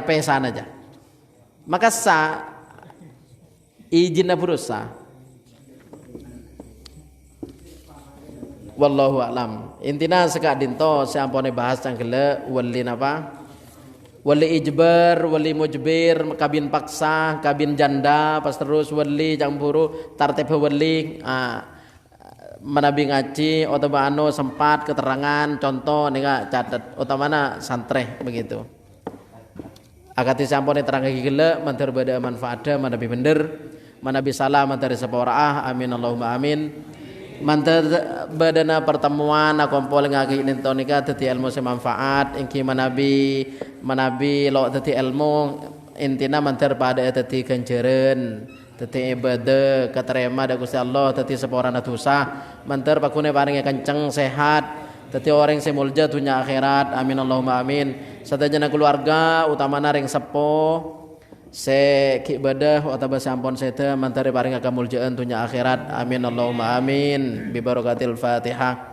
pesan aja maka sah izinna berusaha wallahu a'lam intina sekak dinto sampone bahas cangkele wali napa wali ijbar wali mujbir kabin paksa kabin janda pas terus wali campuru tartib wali manabi ngaji otoba anu sempat keterangan contoh nika catat utamana santreh begitu akati sampone terang gila mantar bada manfaatnya manabi bener manabi salah mantar separaah amin Allahumma amin mantar badana pertemuan akompol ngaki nintonika dadi ilmu semanfaat ingki manabi lo dadi ilmu intina mantar pada dadi ganjaran dadi ibadah katerima da Gusti Allah dadi sepurana dosa mantar pakune paringe kenceng sehat dadi orang sing mulja dunya akhirat amin Allahumma amin sadayana keluarga utamana ring sepo se ki ibadah utawa sampun seda mantare paring kamamuljaan dunya akhirat amin Allahumma amin bi barakatil Fatihah.